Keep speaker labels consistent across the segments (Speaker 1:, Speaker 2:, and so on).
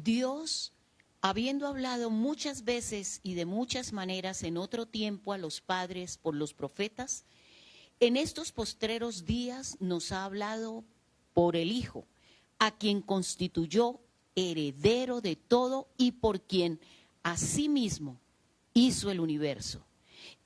Speaker 1: Dios, habiendo hablado muchas veces y de muchas maneras en otro tiempo a los padres por los profetas, en estos postreros días nos ha hablado por el Hijo, a quien constituyó heredero de todo y por quien asimismo hizo el universo,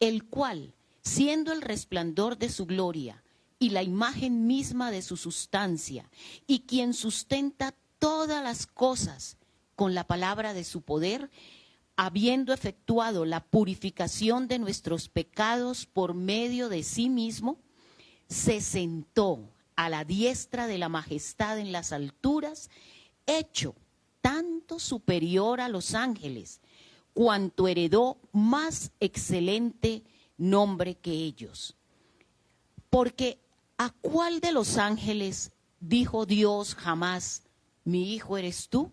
Speaker 1: el cual, siendo el resplandor de su gloria y la imagen misma de su sustancia, y quien sustenta todas las cosas con la palabra de su poder, habiendo efectuado la purificación de nuestros pecados por medio de sí mismo, se sentó a la diestra de la majestad en las alturas, hecho tanto superior a los ángeles, cuanto heredó más excelente nombre que ellos. Porque ¿a cuál de los ángeles dijo Dios jamás, mi hijo eres tú?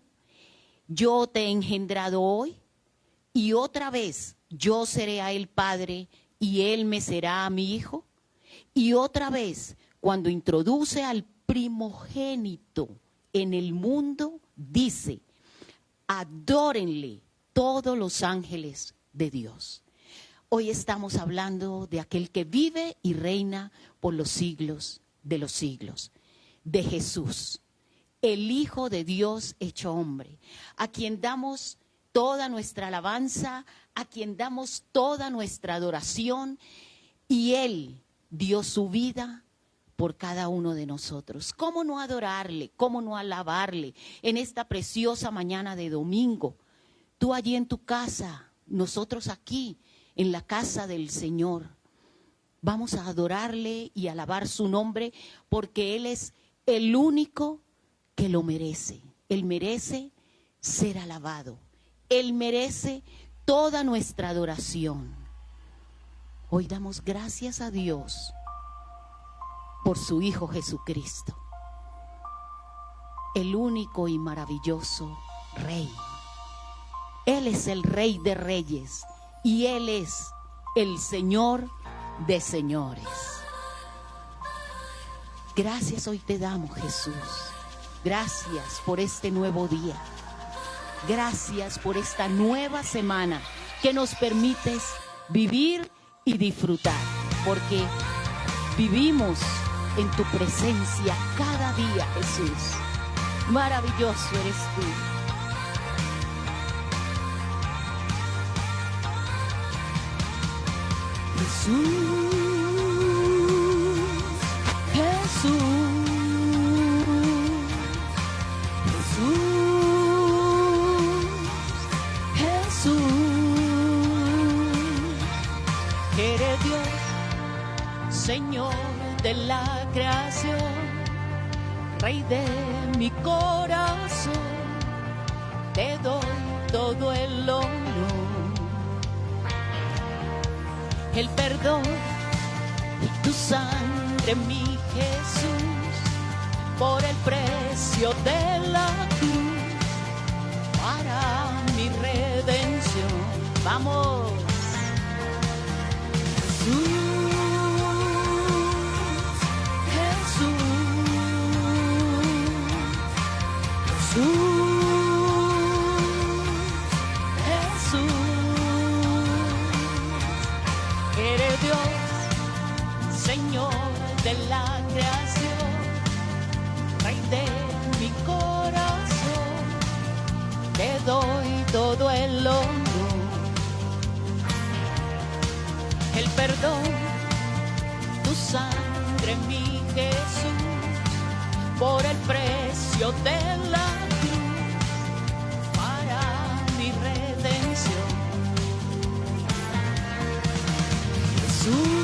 Speaker 1: Yo te he engendrado hoy, y otra vez yo seré a él padre, y él me será a mi hijo. Y otra vez, cuando introduce al primogénito en el mundo, dice, adórenle todos los ángeles de Dios. Hoy estamos hablando de aquel que vive y reina por los siglos de los siglos, de Jesús, el Hijo de Dios hecho hombre, a quien damos toda nuestra alabanza, a quien damos toda nuestra adoración, y Él dio su vida por cada uno de nosotros. ¿Cómo no adorarle? ¿Cómo no alabarle en esta preciosa mañana de domingo? Tú allí en tu casa, nosotros aquí en la casa del Señor. Vamos a adorarle y alabar su nombre porque Él es el único que lo merece. Él merece ser alabado. Él merece toda nuestra adoración. Hoy damos gracias a Dios por su Hijo Jesucristo, el único y maravilloso Rey. Él es el Rey de Reyes y Él es el Señor de señores. Gracias hoy te damos, Jesús. Gracias por este nuevo día. Gracias por esta nueva semana que nos permites vivir y disfrutar, porque vivimos en tu presencia cada día, Jesús. Maravilloso eres tú. Jesús, Jesús, Jesús, Jesús. Eres Dios, Señor de la creación, Rey de mi corazón, te doy todo el honor. El perdón y tu sangre, mi Jesús, por el precio de la cruz, para mi redención. Vamos. Jesús, Jesús, Jesús. Señor de la creación, Rey de mi corazón, te doy todo el honor. El perdón, tu sangre, mi Jesús, por el precio de la cruz, para mi redención. Jesús,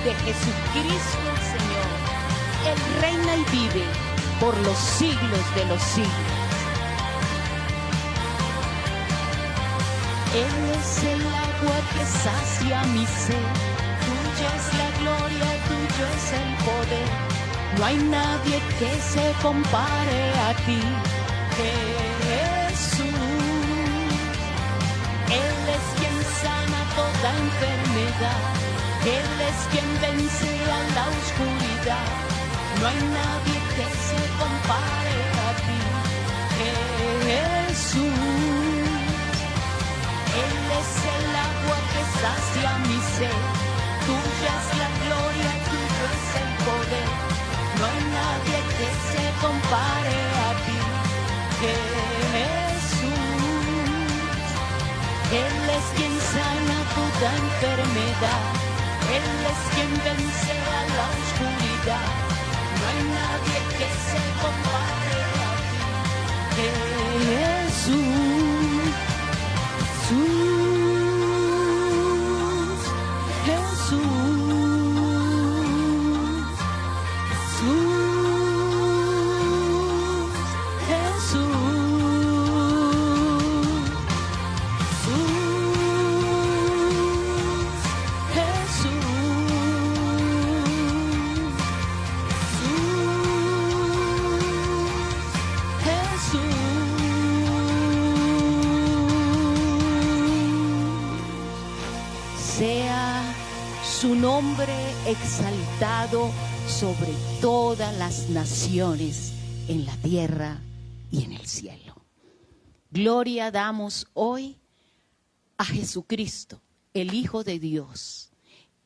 Speaker 1: de Jesucristo el Señor, Él reina y vive por los siglos de los siglos. Él es el agua que sacia mi sed. Tuya es la gloria, tuyo es el poder. No hay nadie que se compare a ti, Jesús. Él es quien sana toda enfermedad. Él es quien vence a la oscuridad. No hay nadie que se compare a ti, Jesús. Él es el agua que sacia mi sed. Tuya es la gloria, tuyo es el poder. No hay nadie que se compare a ti, Jesús. Él es quien sana toda enfermedad. Él es quien vence a la oscuridad. No hay nadie que se compare a ti, Jesús. Sea su nombre exaltado sobre todas las naciones en la tierra y en el cielo. Gloria damos hoy a Jesucristo, el Hijo de Dios,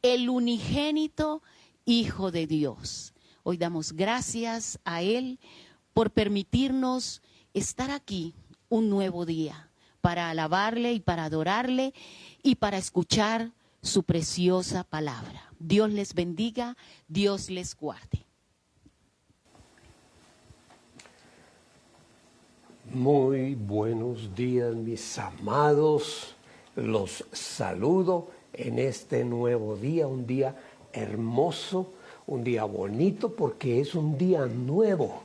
Speaker 1: el unigénito Hijo de Dios. Hoy damos gracias a Él por permitirnos estar aquí un nuevo día para alabarle y para adorarle y para escuchar su preciosa palabra. Dios les bendiga, Dios les guarde.
Speaker 2: Muy buenos días, mis amados. Los saludo en este nuevo día, un día hermoso, un día bonito porque es un día nuevo.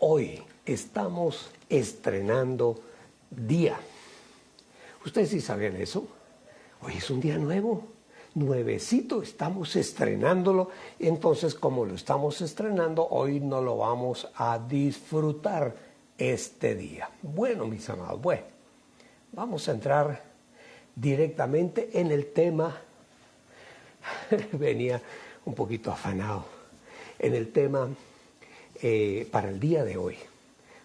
Speaker 2: Hoy estamos estrenando día. ¿Ustedes sí sabían eso? Hoy es un día nuevo, nuevecito, estamos estrenándolo. Entonces, como lo estamos estrenando, hoy no lo vamos a disfrutar este día. Bueno, mis amados, vamos a entrar directamente en el tema. Venía un poquito afanado. En el tema para el día de hoy.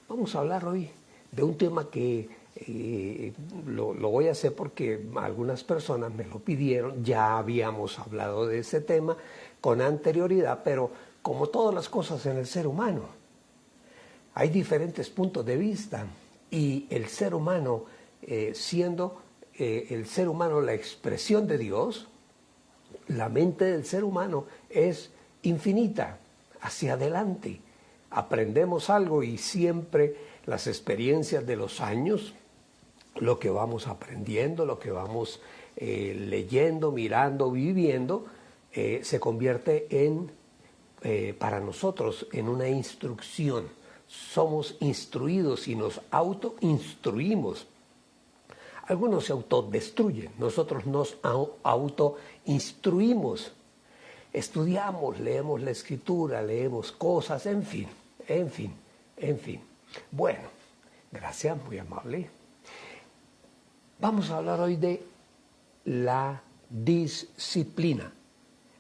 Speaker 2: Vamos a hablar hoy de un tema que lo voy a hacer porque algunas personas me lo pidieron. Ya habíamos hablado de ese tema con anterioridad, pero como todas las cosas en el ser humano, hay diferentes puntos de vista y el ser humano, siendo el ser humano la expresión de Dios, la mente del ser humano es infinita, hacia adelante. Aprendemos algo y siempre las experiencias de los años, lo que vamos aprendiendo, lo que vamos leyendo, mirando, viviendo, se convierte en, para nosotros, en una instrucción. Somos instruidos y nos autoinstruimos. Algunos se autodestruyen, nosotros nos autoinstruimos. Estudiamos, leemos la escritura, leemos cosas, en fin. Bueno, gracias, muy amable. Vamos a hablar hoy de la disciplina.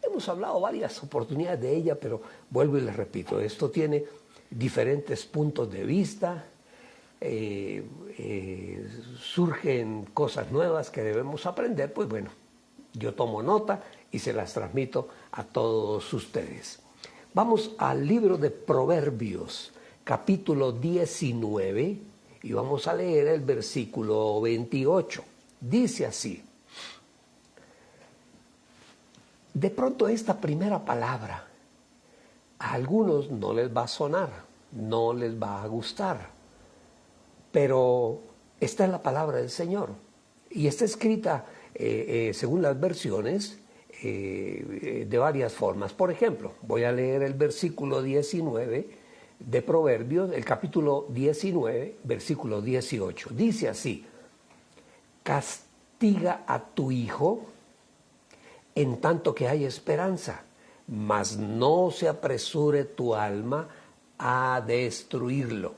Speaker 2: Hemos hablado varias oportunidades de ella, pero vuelvo y les repito, esto tiene diferentes puntos de vista, surgen cosas nuevas que debemos aprender, pues bueno, yo tomo nota y se las transmito a todos ustedes. Vamos al libro de Proverbios, capítulo 19, y vamos a leer el versículo 28. Dice así: de pronto esta primera palabra a algunos no les va a sonar, no les va a gustar, pero esta es la palabra del Señor y está escrita según las versiones de varias formas. Por ejemplo, voy a leer el versículo 19 de Proverbios, el capítulo 19, versículo 18. Dice así: castiga a tu hijo en tanto que hay esperanza, mas no se apresure tu alma a destruirlo.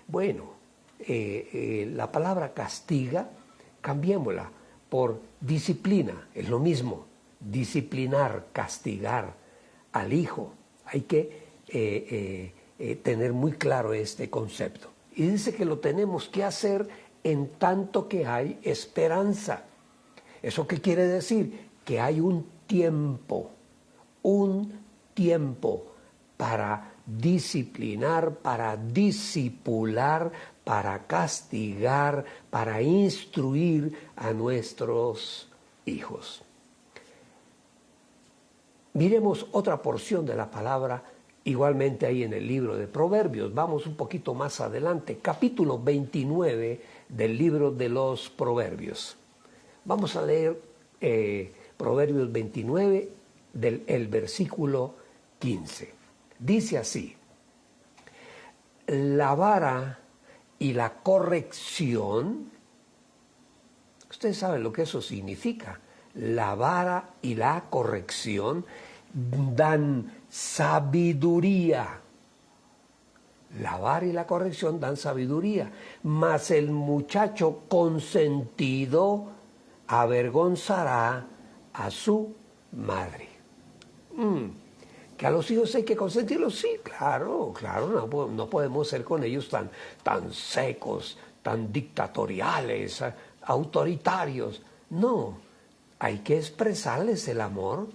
Speaker 2: Bueno, la palabra castiga, cambiémosla por disciplina, es lo mismo, disciplinar, castigar al hijo. Hay que tener muy claro este concepto. Y dice que lo tenemos que hacer en tanto que hay esperanza. ¿Eso qué quiere decir? Que hay un tiempo para disciplinar, para discipular, para castigar, para instruir a nuestros hijos. Miremos otra porción de la palabra, igualmente ahí en el libro de Proverbios. Vamos un poquito más adelante, capítulo 29 del libro de los Proverbios. Vamos a leer Proverbios 29 del versículo 15. Dice así: la vara y la corrección, ustedes saben lo que eso significa, la vara y la corrección dan sabiduría. La vara y la corrección dan sabiduría, mas el muchacho consentido avergonzará a su madre. ¿Que a los hijos hay que consentirlos? Sí, claro, no podemos ser con ellos tan secos, tan dictatoriales, autoritarios. No, hay que expresarles el amor.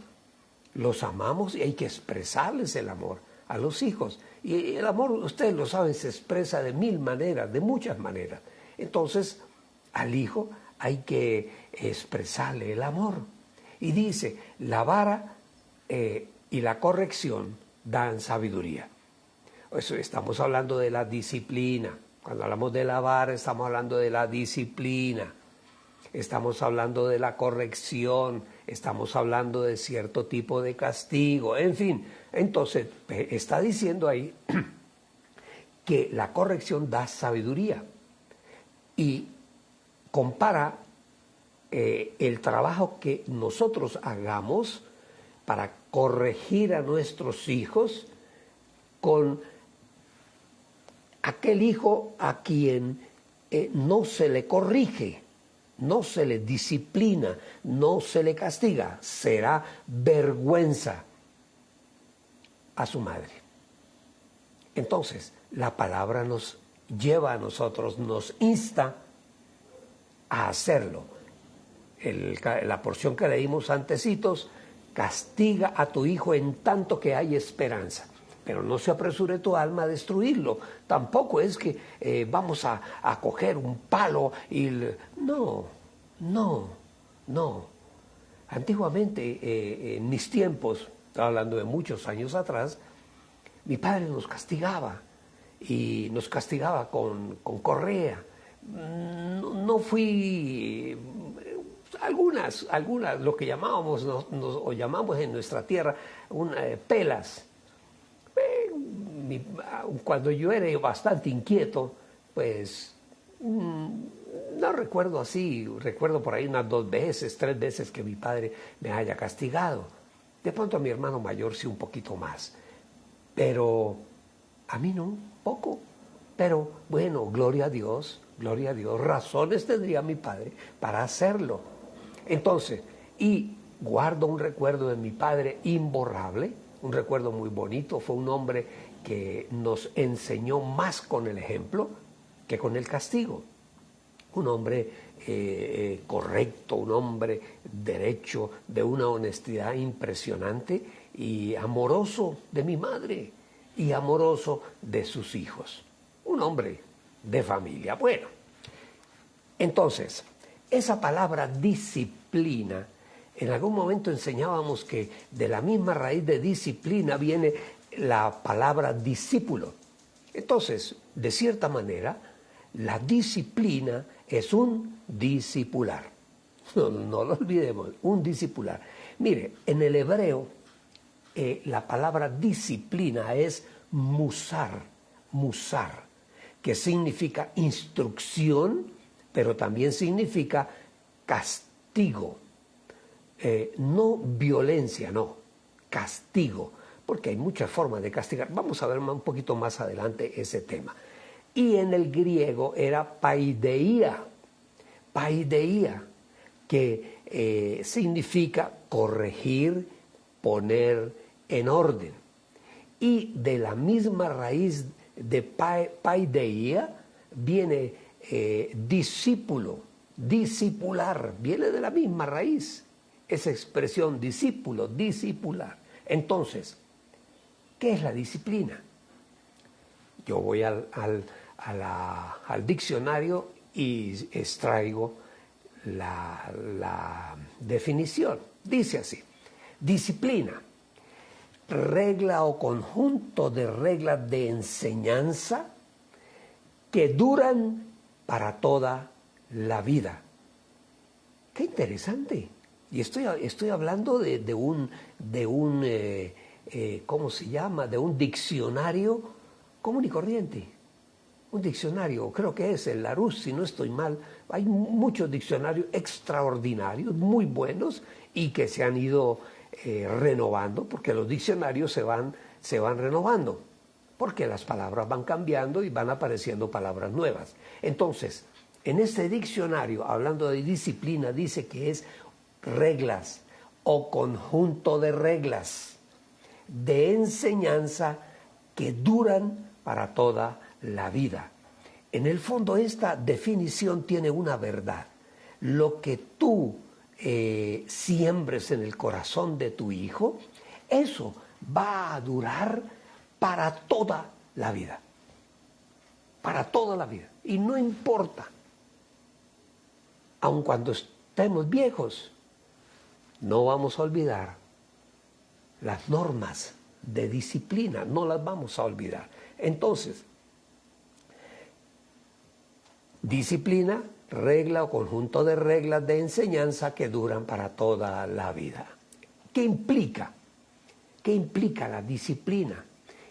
Speaker 2: Los amamos y hay que expresarles el amor a los hijos. Y el amor, ustedes lo saben, se expresa de mil maneras, de muchas maneras. Entonces, al hijo hay que expresarle el amor. Y dice, la vara y la corrección dan sabiduría. Eso, estamos hablando de la disciplina. Cuando hablamos de la vara, estamos hablando de la disciplina. Estamos hablando de la corrección, estamos hablando de cierto tipo de castigo, en fin. Entonces, está diciendo ahí que la corrección da sabiduría y compara el trabajo que nosotros hagamos para corregir a nuestros hijos con aquel hijo a quien no se le corrige, no se le disciplina, no se le castiga, será vergüenza a su madre. Entonces, la palabra nos lleva a nosotros, nos insta a hacerlo. La porción que leímos antecitos, castiga a tu hijo en tanto que hay esperanza, pero no se apresure tu alma a destruirlo. Tampoco es que vamos a coger un palo y... No. Antiguamente, en mis tiempos, estaba hablando de muchos años atrás, mi padre nos castigaba y nos castigaba con correa. No fui... Algunas, lo que llamábamos, o llamamos en nuestra tierra, pelas. Cuando yo era bastante inquieto, pues no recuerdo así, recuerdo por ahí unas 2 veces, 3 veces que mi padre me haya castigado. De pronto a mi hermano mayor sí un poquito más, pero a mí no, poco. Pero bueno, gloria a Dios, razones tendría mi padre para hacerlo. Entonces, y guardo un recuerdo de mi padre imborrable, un recuerdo muy bonito. Fue un hombre que nos enseñó más con el ejemplo que con el castigo. Un hombre correcto, un hombre derecho, de una honestidad impresionante y amoroso de mi madre y amoroso de sus hijos. Un hombre de familia. Bueno, entonces, esa palabra disciplina, en algún momento enseñábamos que de la misma raíz de disciplina viene la palabra discípulo. Entonces, de cierta manera, la disciplina es un discipular. no lo olvidemos, un discipular. Mire, en el hebreo la palabra disciplina es musar, que significa instrucción, pero también significa castigo. No violencia, no, castigo, porque hay muchas formas de castigar. Vamos a ver un poquito más adelante ese tema. Y en el griego era paideia, que significa corregir, poner en orden. Y de la misma raíz de paideia viene discípulo, discipular, viene de la misma raíz. Esa expresión discípulo, discipular. Entonces, ¿qué es la disciplina? Yo voy al diccionario y extraigo la definición. Dice así: disciplina, regla o conjunto de reglas de enseñanza que duran para toda la vida. ¡Qué interesante! Y estoy hablando de un ¿cómo se llama? De un diccionario común y corriente. Un diccionario, creo que es el Larousse, si no estoy mal. Hay muchos diccionarios extraordinarios, muy buenos, y que se han ido renovando, porque los diccionarios se van renovando, porque las palabras van cambiando y van apareciendo palabras nuevas. Entonces, en este diccionario, hablando de disciplina, dice que es reglas o conjunto de reglas de enseñanza que duran para toda la vida. En el fondo, esta definición tiene una verdad. Lo que tú siembres en el corazón de tu hijo, eso va a durar para toda la vida. Para toda la vida. Y no importa, aun cuando estemos viejos, no vamos a olvidar las normas de disciplina, no las vamos a olvidar. Entonces, disciplina, regla o conjunto de reglas de enseñanza que duran para toda la vida. ¿Qué implica? ¿Qué implica la disciplina?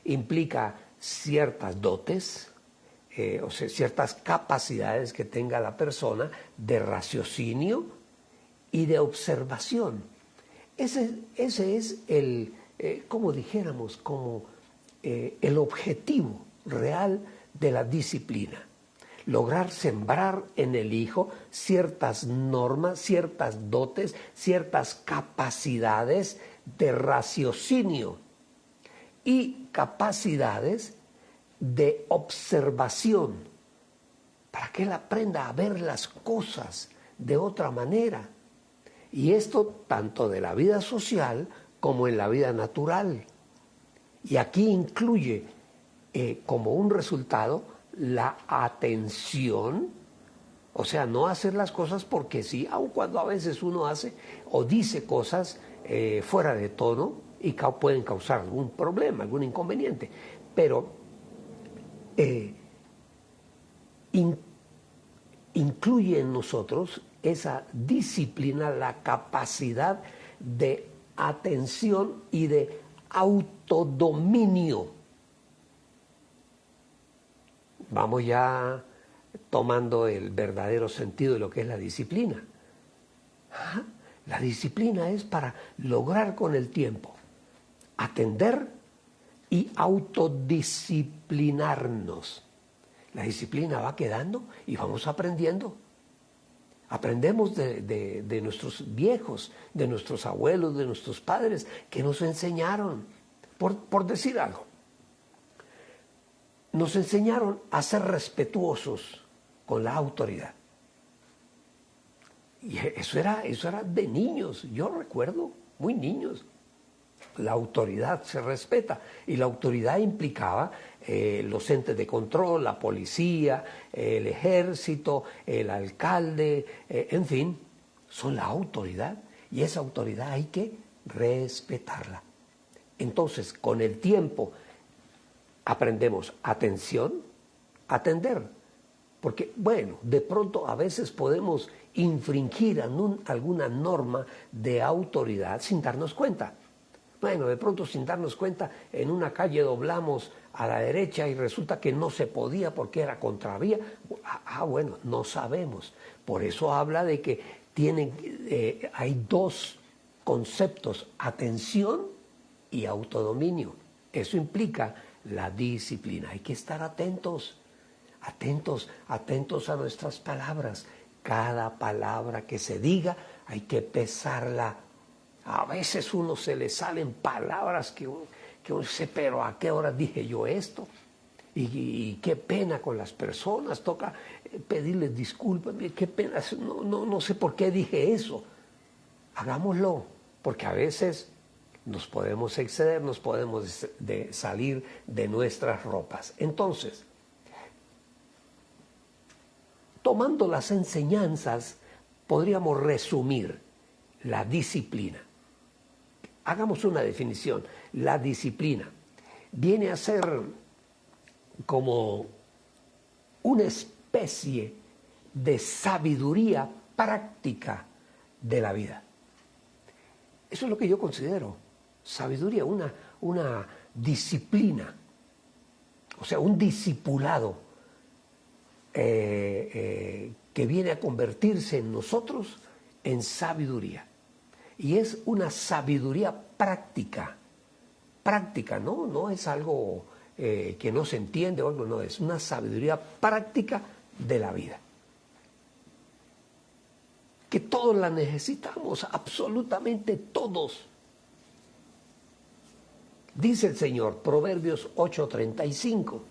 Speaker 2: Implica ciertas dotes, o sea, ciertas capacidades que tenga la persona de raciocinio y de observación. Ese es el, como dijéramos, como el objetivo real de la disciplina. Lograr sembrar en el hijo ciertas normas, ciertas dotes, ciertas capacidades de raciocinio y capacidades de observación, para que él aprenda a ver las cosas de otra manera. Y esto tanto de la vida social como en la vida natural. Y aquí incluye como un resultado la atención, o sea, no hacer las cosas porque sí, aun cuando a veces uno hace o dice cosas fuera de tono y pueden causar algún problema, algún inconveniente, pero incluye en nosotros esa disciplina, la capacidad de atención y de autodominio. Vamos ya tomando el verdadero sentido de lo que es la disciplina. La disciplina es para lograr con el tiempo atender y autodisciplinarnos. La disciplina va quedando y vamos aprendiendo. Aprendemos de nuestros viejos, de nuestros abuelos, de nuestros padres, que nos enseñaron, por decir algo. Nos enseñaron a ser respetuosos con la autoridad. Y eso era de niños, yo recuerdo, muy niños. La autoridad se respeta, y la autoridad implicaba los entes de control, la policía, el ejército, el alcalde, en fin, son la autoridad, y esa autoridad hay que respetarla. Entonces, con el tiempo aprendemos atención, atender, porque bueno, de pronto a veces podemos infringir alguna norma de autoridad sin darnos cuenta. Bueno, de pronto sin darnos cuenta, en una calle doblamos a la derecha y resulta que no se podía porque era contravía. Bueno, no sabemos. Por eso habla de que hay dos conceptos, atención y autodominio. Eso implica la disciplina. Hay que estar atentos a nuestras palabras. Cada palabra que se diga hay que pesarla. A veces uno se le salen palabras que uno dice, pero ¿a qué hora dije yo esto? Y qué pena con las personas, toca pedirles disculpas, qué pena, no sé por qué dije eso. Hagámoslo, porque a veces nos podemos exceder, nos podemos salir de nuestras ropas. Entonces, tomando las enseñanzas, podríamos resumir la disciplina. Hagamos una definición. La disciplina viene a ser como una especie de sabiduría práctica de la vida. Eso es lo que yo considero sabiduría, una disciplina, o sea, un discipulado que viene a convertirse en nosotros en sabiduría. Y es una sabiduría práctica, no es algo que no se entiende, no, es una sabiduría práctica de la vida. Que todos la necesitamos, absolutamente todos. Dice el Señor, Proverbios 8:35,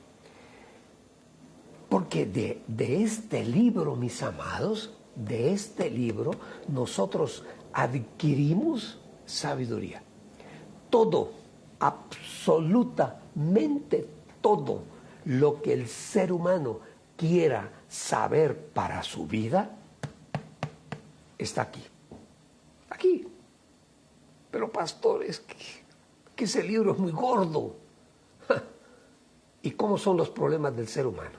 Speaker 2: porque de este libro, mis amados, de este libro nosotros adquirimos sabiduría. Todo, absolutamente todo lo que el ser humano quiera saber para su vida, está aquí. Aquí. Pero pastor, es que ese libro es muy gordo. ¿Y cómo son los problemas del ser humano?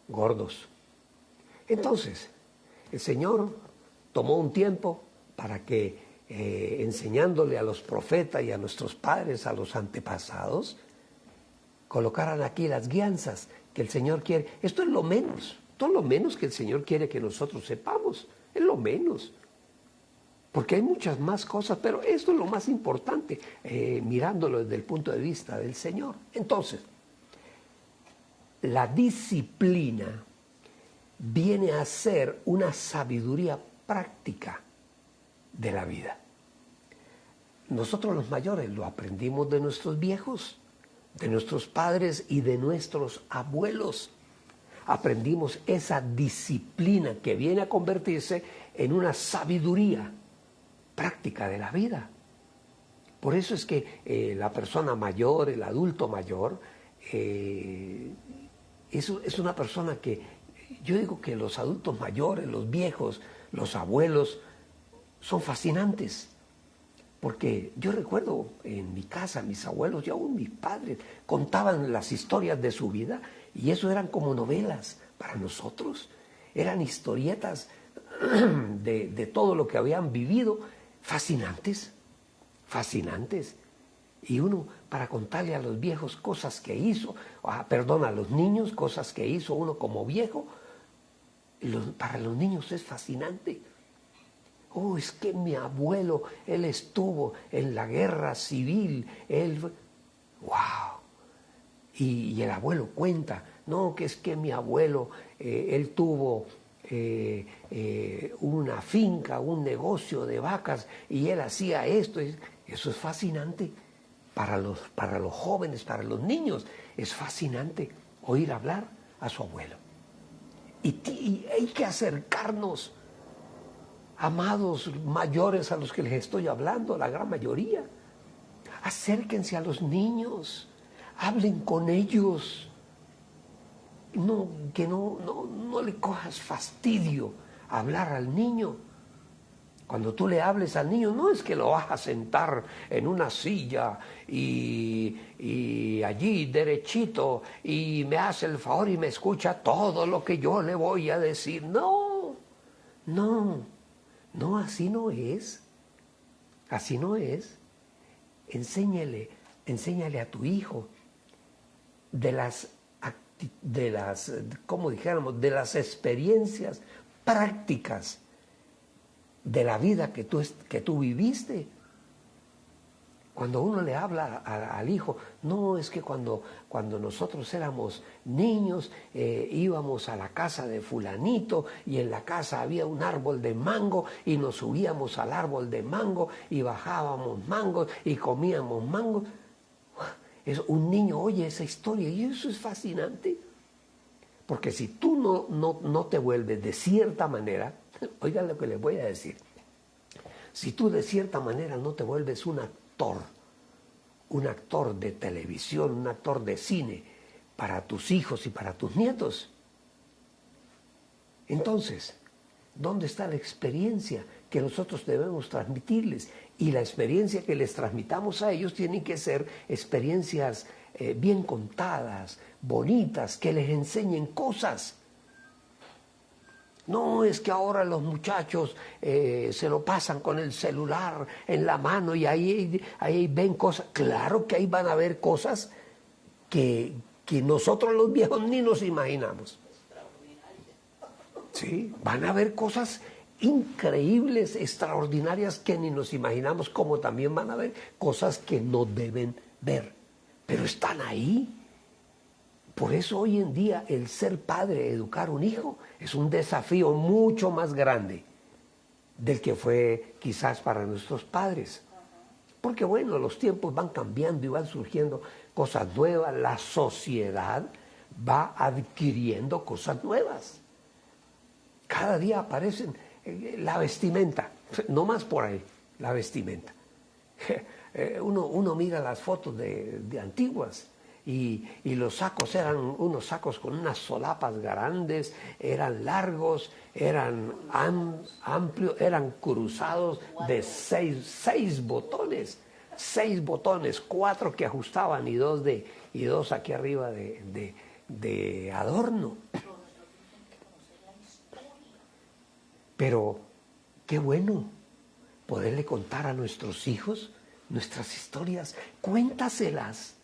Speaker 2: Gordos. Entonces, el Señor tomó un tiempo para que, enseñándole a los profetas y a nuestros padres, a los antepasados, colocaran aquí las guianzas que el Señor quiere. Esto es lo menos, todo lo menos que el Señor quiere que nosotros sepamos, es lo menos. Porque hay muchas más cosas, pero esto es lo más importante, mirándolo desde el punto de vista del Señor. Entonces, la disciplina viene a ser una sabiduría práctica de la vida. Nosotros los mayores lo aprendimos de nuestros viejos, de nuestros padres y de nuestros abuelos. Aprendimos esa disciplina que viene a convertirse en una sabiduría práctica de la vida. Por eso es que la persona mayor, el adulto mayor, es una persona que, yo digo que los adultos mayores, los viejos, los abuelos, son fascinantes. Porque yo recuerdo en mi casa, mis abuelos y aún mis padres contaban las historias de su vida y eso eran como novelas para nosotros. Eran historietas de todo lo que habían vivido, fascinantes. Y uno, para contarle a los viejos cosas que hizo, a los niños cosas que hizo uno como viejo, para los niños es fascinante. Oh, es que mi abuelo, él estuvo en la guerra civil, ¡wow! Y el abuelo cuenta, no, que es que mi abuelo, él tuvo una finca, un negocio de vacas, y él hacía esto. Eso es fascinante para los jóvenes, para los niños. Es fascinante oír hablar a su abuelo. Y hay que acercarnos, amados mayores a los que les estoy hablando, la gran mayoría. Acérquense a los niños, hablen con ellos. Que no le cojas fastidio a hablar al niño. Cuando tú le hables al niño, no es que lo vas a sentar en una silla y allí derechito y me hace el favor y me escucha todo lo que yo le voy a decir. No, No, no, así no es. Así no es. Enséñale a tu hijo como dijéramos, de las experiencias prácticas de la vida que tú viviste. Cuando uno le habla al hijo, no, es que cuando nosotros éramos niños íbamos a la casa de fulanito y en la casa había un árbol de mango y nos subíamos al árbol de mango y bajábamos mangos y comíamos mangos. Un niño oye esa historia y eso es fascinante. Porque si tú no te vuelves de cierta manera, oigan lo que les voy a decir, si tú de cierta manera no te vuelves un actor de televisión, un actor de cine para tus hijos y para tus nietos, entonces, ¿dónde está la experiencia que nosotros debemos transmitirles? Y la experiencia que les transmitamos a ellos tienen que ser experiencias bien contadas, bonitas, que les enseñen cosas. No es que ahora los muchachos se lo pasan con el celular en la mano y ahí ven cosas. Claro que ahí van a ver cosas que nosotros los viejos ni nos imaginamos. Sí, van a ver cosas increíbles, extraordinarias que ni nos imaginamos, como también van a ver cosas que no deben ver, pero están ahí. Por eso hoy en día el ser padre, educar un hijo, es un desafío mucho más grande del que fue quizás para nuestros padres. Porque bueno, los tiempos van cambiando y van surgiendo cosas nuevas, la sociedad va adquiriendo cosas nuevas. Cada día aparecen la vestimenta, no más por ahí, la vestimenta. Uno mira las fotos de antiguas y los sacos eran unos sacos con unas solapas grandes, eran largos, eran amplios, eran cruzados de seis botones, 4 que ajustaban y dos aquí arriba de adorno. Pero qué bueno poderle contar a nuestros hijos nuestras historias, cuéntaselas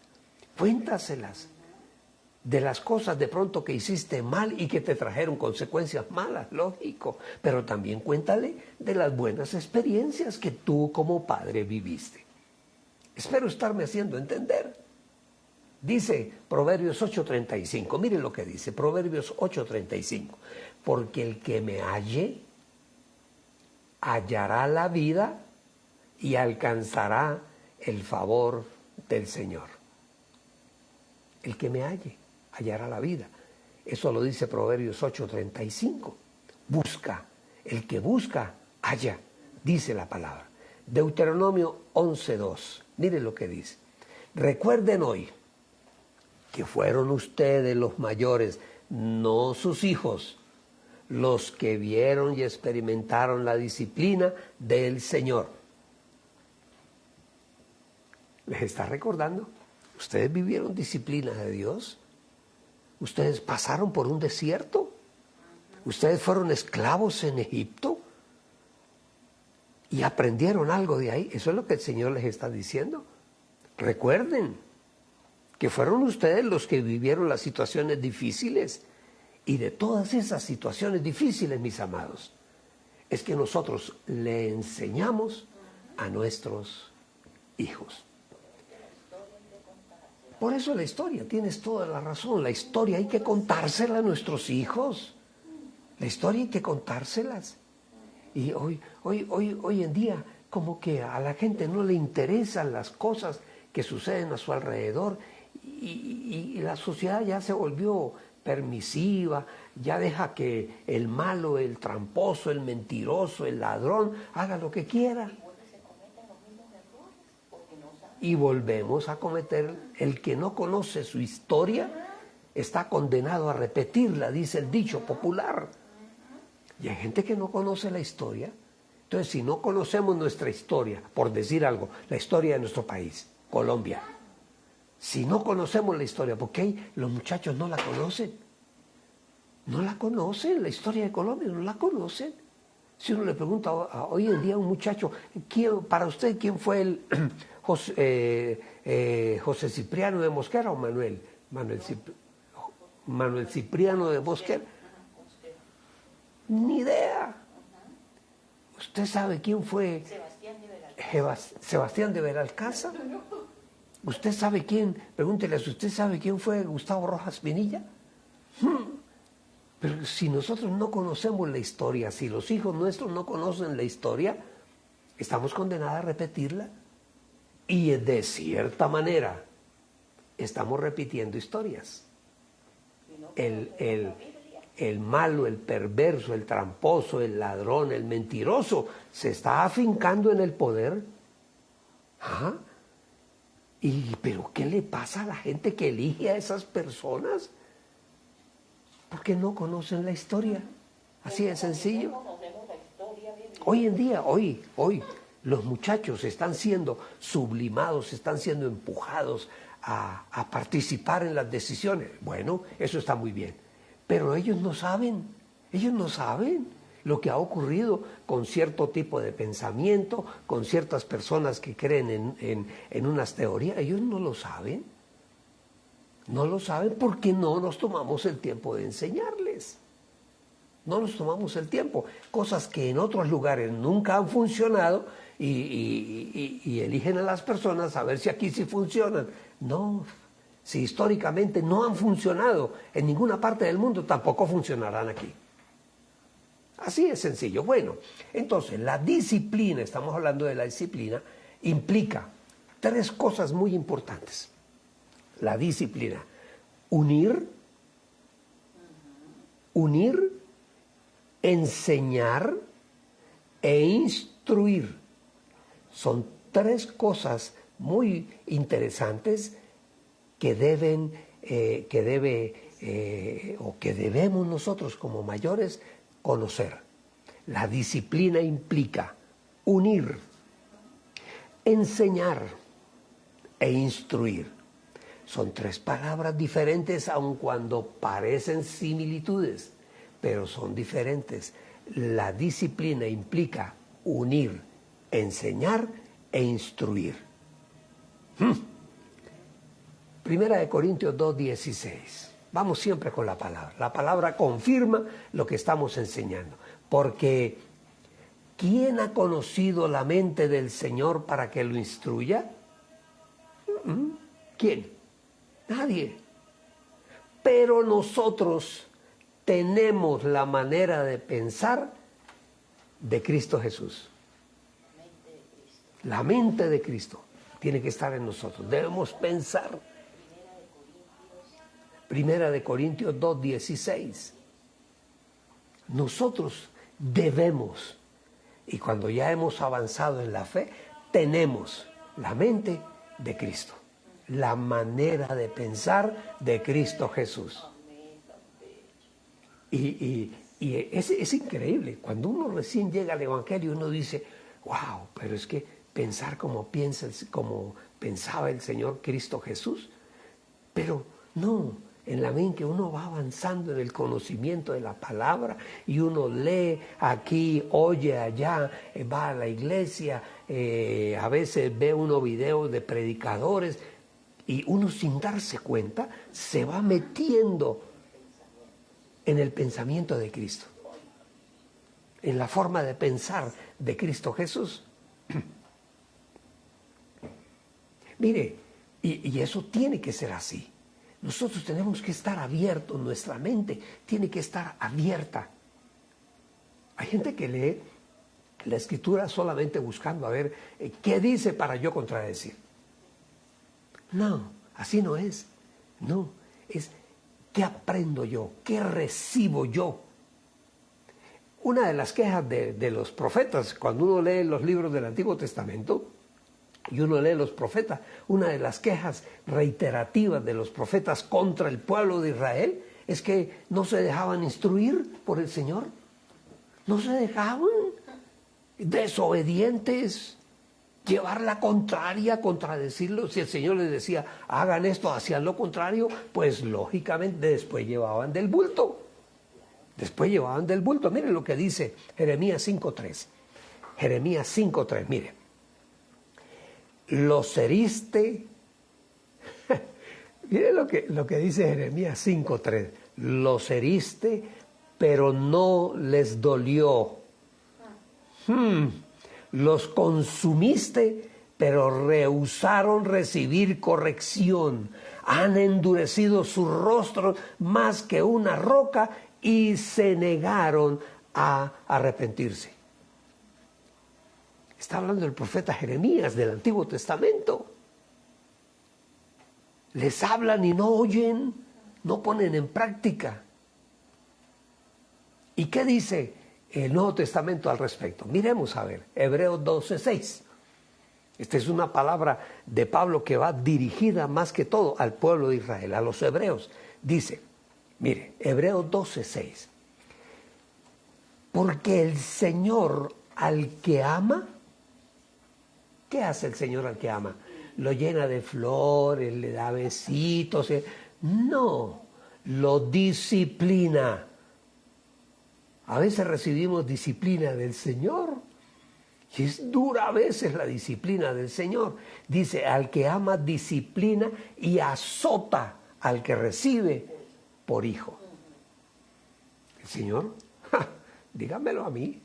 Speaker 2: de las cosas de pronto que hiciste mal y que te trajeron consecuencias malas, lógico, pero también cuéntale de las buenas experiencias que tú como padre viviste. Espero estarme haciendo entender. Dice Proverbios 8:35, miren lo que dice, Proverbios 8:35, porque el que me halle hallará la vida y alcanzará el favor del Señor. El que me halle hallará la vida. Eso lo dice Proverbios 8:35. Busca, el que busca, halla, dice la palabra. Deuteronomio 11:2, miren lo que dice. Recuerden hoy que fueron ustedes los mayores, no sus hijos, los que vieron y experimentaron la disciplina del Señor. ¿Les está recordando? ¿Ustedes vivieron disciplina de Dios? ¿Ustedes pasaron por un desierto? ¿Ustedes fueron esclavos en Egipto? ¿Y aprendieron algo de ahí? Eso es lo que el Señor les está diciendo. Recuerden que fueron ustedes los que vivieron las situaciones difíciles. Y de todas esas situaciones difíciles, mis amados, es que nosotros le enseñamos a nuestros hijos. Por eso la historia, tienes toda la razón, la historia hay que contársela a nuestros hijos. La historia hay que contárselas. Y hoy en día, como que a la gente no le interesan las cosas que suceden a su alrededor y la sociedad ya se volvió permisiva, ya deja que el malo, el tramposo, el mentiroso, el ladrón haga lo que quiera. Y volvemos a cometer, el que no conoce su historia está condenado a repetirla, dice el dicho popular. Y hay gente que no conoce la historia. Entonces, si no conocemos nuestra historia, por decir algo, la historia de nuestro país, Colombia, si no conocemos la historia, ¿por qué los muchachos no la conocen? No la conocen, la historia de Colombia no la conocen. Si uno le pregunta hoy en día a un muchacho, para usted, ¿quién fue el José Cipriano de Mosquera o Manuel? Manuel Cipriano de Mosquera. Ni idea. ¿Usted sabe quién fue Sebastián de Belalcázar? ¿Usted sabe quién? Pregúntele, ¿usted sabe quién fue Gustavo Rojas Pinilla? Pero si nosotros no conocemos la historia, si los hijos nuestros no conocen la historia, estamos condenados a repetirla. Y de cierta manera, estamos repitiendo historias. El malo, el perverso, el tramposo, el ladrón, el mentiroso, se está afincando en el poder. ¿Ah? ¿Pero qué le pasa a la gente que elige a esas personas? Porque no conocen la historia. Así de sencillo. Hoy en día, hoy, los muchachos están siendo sublimados, están siendo empujados a participar en las decisiones. Bueno, eso está muy bien. Pero ellos no saben lo que ha ocurrido con cierto tipo de pensamiento, con ciertas personas que creen en unas teorías. Ellos no lo saben. No lo saben porque no nos tomamos el tiempo de enseñarles. No nos tomamos el tiempo. Cosas que en otros lugares nunca han funcionado y eligen a las personas a ver si aquí sí funcionan. No, si históricamente no han funcionado en ninguna parte del mundo, tampoco funcionarán aquí. Así es sencillo. Bueno, entonces la disciplina, estamos hablando de la disciplina, implica 3 cosas muy importantes. La disciplina: unir, enseñar e instruir. Son 3 cosas muy interesantes que debemos nosotros como mayores conocer. La disciplina implica unir, enseñar e instruir. Son 3 palabras diferentes, aun cuando parecen similitudes, pero son diferentes. La disciplina implica unir, enseñar e instruir. Primera de Corintios 2:16. Vamos siempre con la palabra. La palabra confirma lo que estamos enseñando. Porque ¿quién ha conocido la mente del Señor para que lo instruya? ¿Quién? Nadie. Pero nosotros tenemos la manera de pensar de Cristo Jesús. La mente de Cristo tiene que estar en nosotros. Debemos pensar. Primera de Corintios 2:16. Nosotros debemos, y cuando ya hemos avanzado en la fe, tenemos la mente de Cristo. La manera de pensar de Cristo Jesús. Y es increíble. Cuando uno recién llega al Evangelio, uno dice, wow, pero es que pensar como pensaba el Señor Cristo Jesús. Pero no, en la medida que uno va avanzando en el conocimiento de la palabra y uno lee aquí, oye allá, va a la iglesia, a veces ve uno videos de predicadores, y uno sin darse cuenta se va metiendo en el pensamiento de Cristo, en la forma de pensar de Cristo Jesús. Mire, y eso tiene que ser así. Nosotros tenemos que estar abiertos, nuestra mente tiene que estar abierta. Hay gente que lee la Escritura solamente buscando a ver qué dice para yo contradecir. No, así no es. No, es qué aprendo yo, qué recibo yo. Una de las quejas de los profetas, cuando uno lee los libros del Antiguo Testamento y uno lee los profetas, una de las quejas reiterativas de los profetas contra el pueblo de Israel es que no se dejaban instruir por el Señor. No se dejaban, desobedientes, llevar la contraria, contradecirlo. Si el Señor les decía, hagan esto, hacían lo contrario, pues lógicamente después llevaban del bulto. Después llevaban del bulto. Miren lo que dice Jeremías 5:3. Jeremías 5:3, mire. Los heriste. Miren lo que dice Jeremías 5:3. Los heriste, pero no les dolió. Los consumiste, pero rehusaron recibir corrección. Han endurecido sus rostros más que una roca y se negaron a arrepentirse. Está hablando el profeta Jeremías del Antiguo Testamento. Les hablan y no oyen, no ponen en práctica. ¿Y qué dice el Nuevo Testamento al respecto? Miremos a ver, Hebreos 12:6. Esta es una palabra de Pablo que va dirigida más que todo al pueblo de Israel, a los hebreos. Dice, mire, Hebreos 12:6. Porque el Señor al que ama, ¿qué hace el Señor al que ama? Lo llena de flores, le da besitos. No, lo disciplina. A veces recibimos disciplina del Señor. Y es dura a veces la disciplina del Señor. Dice, al que ama disciplina y azota al que recibe por hijo. El Señor, dígamelo a mí.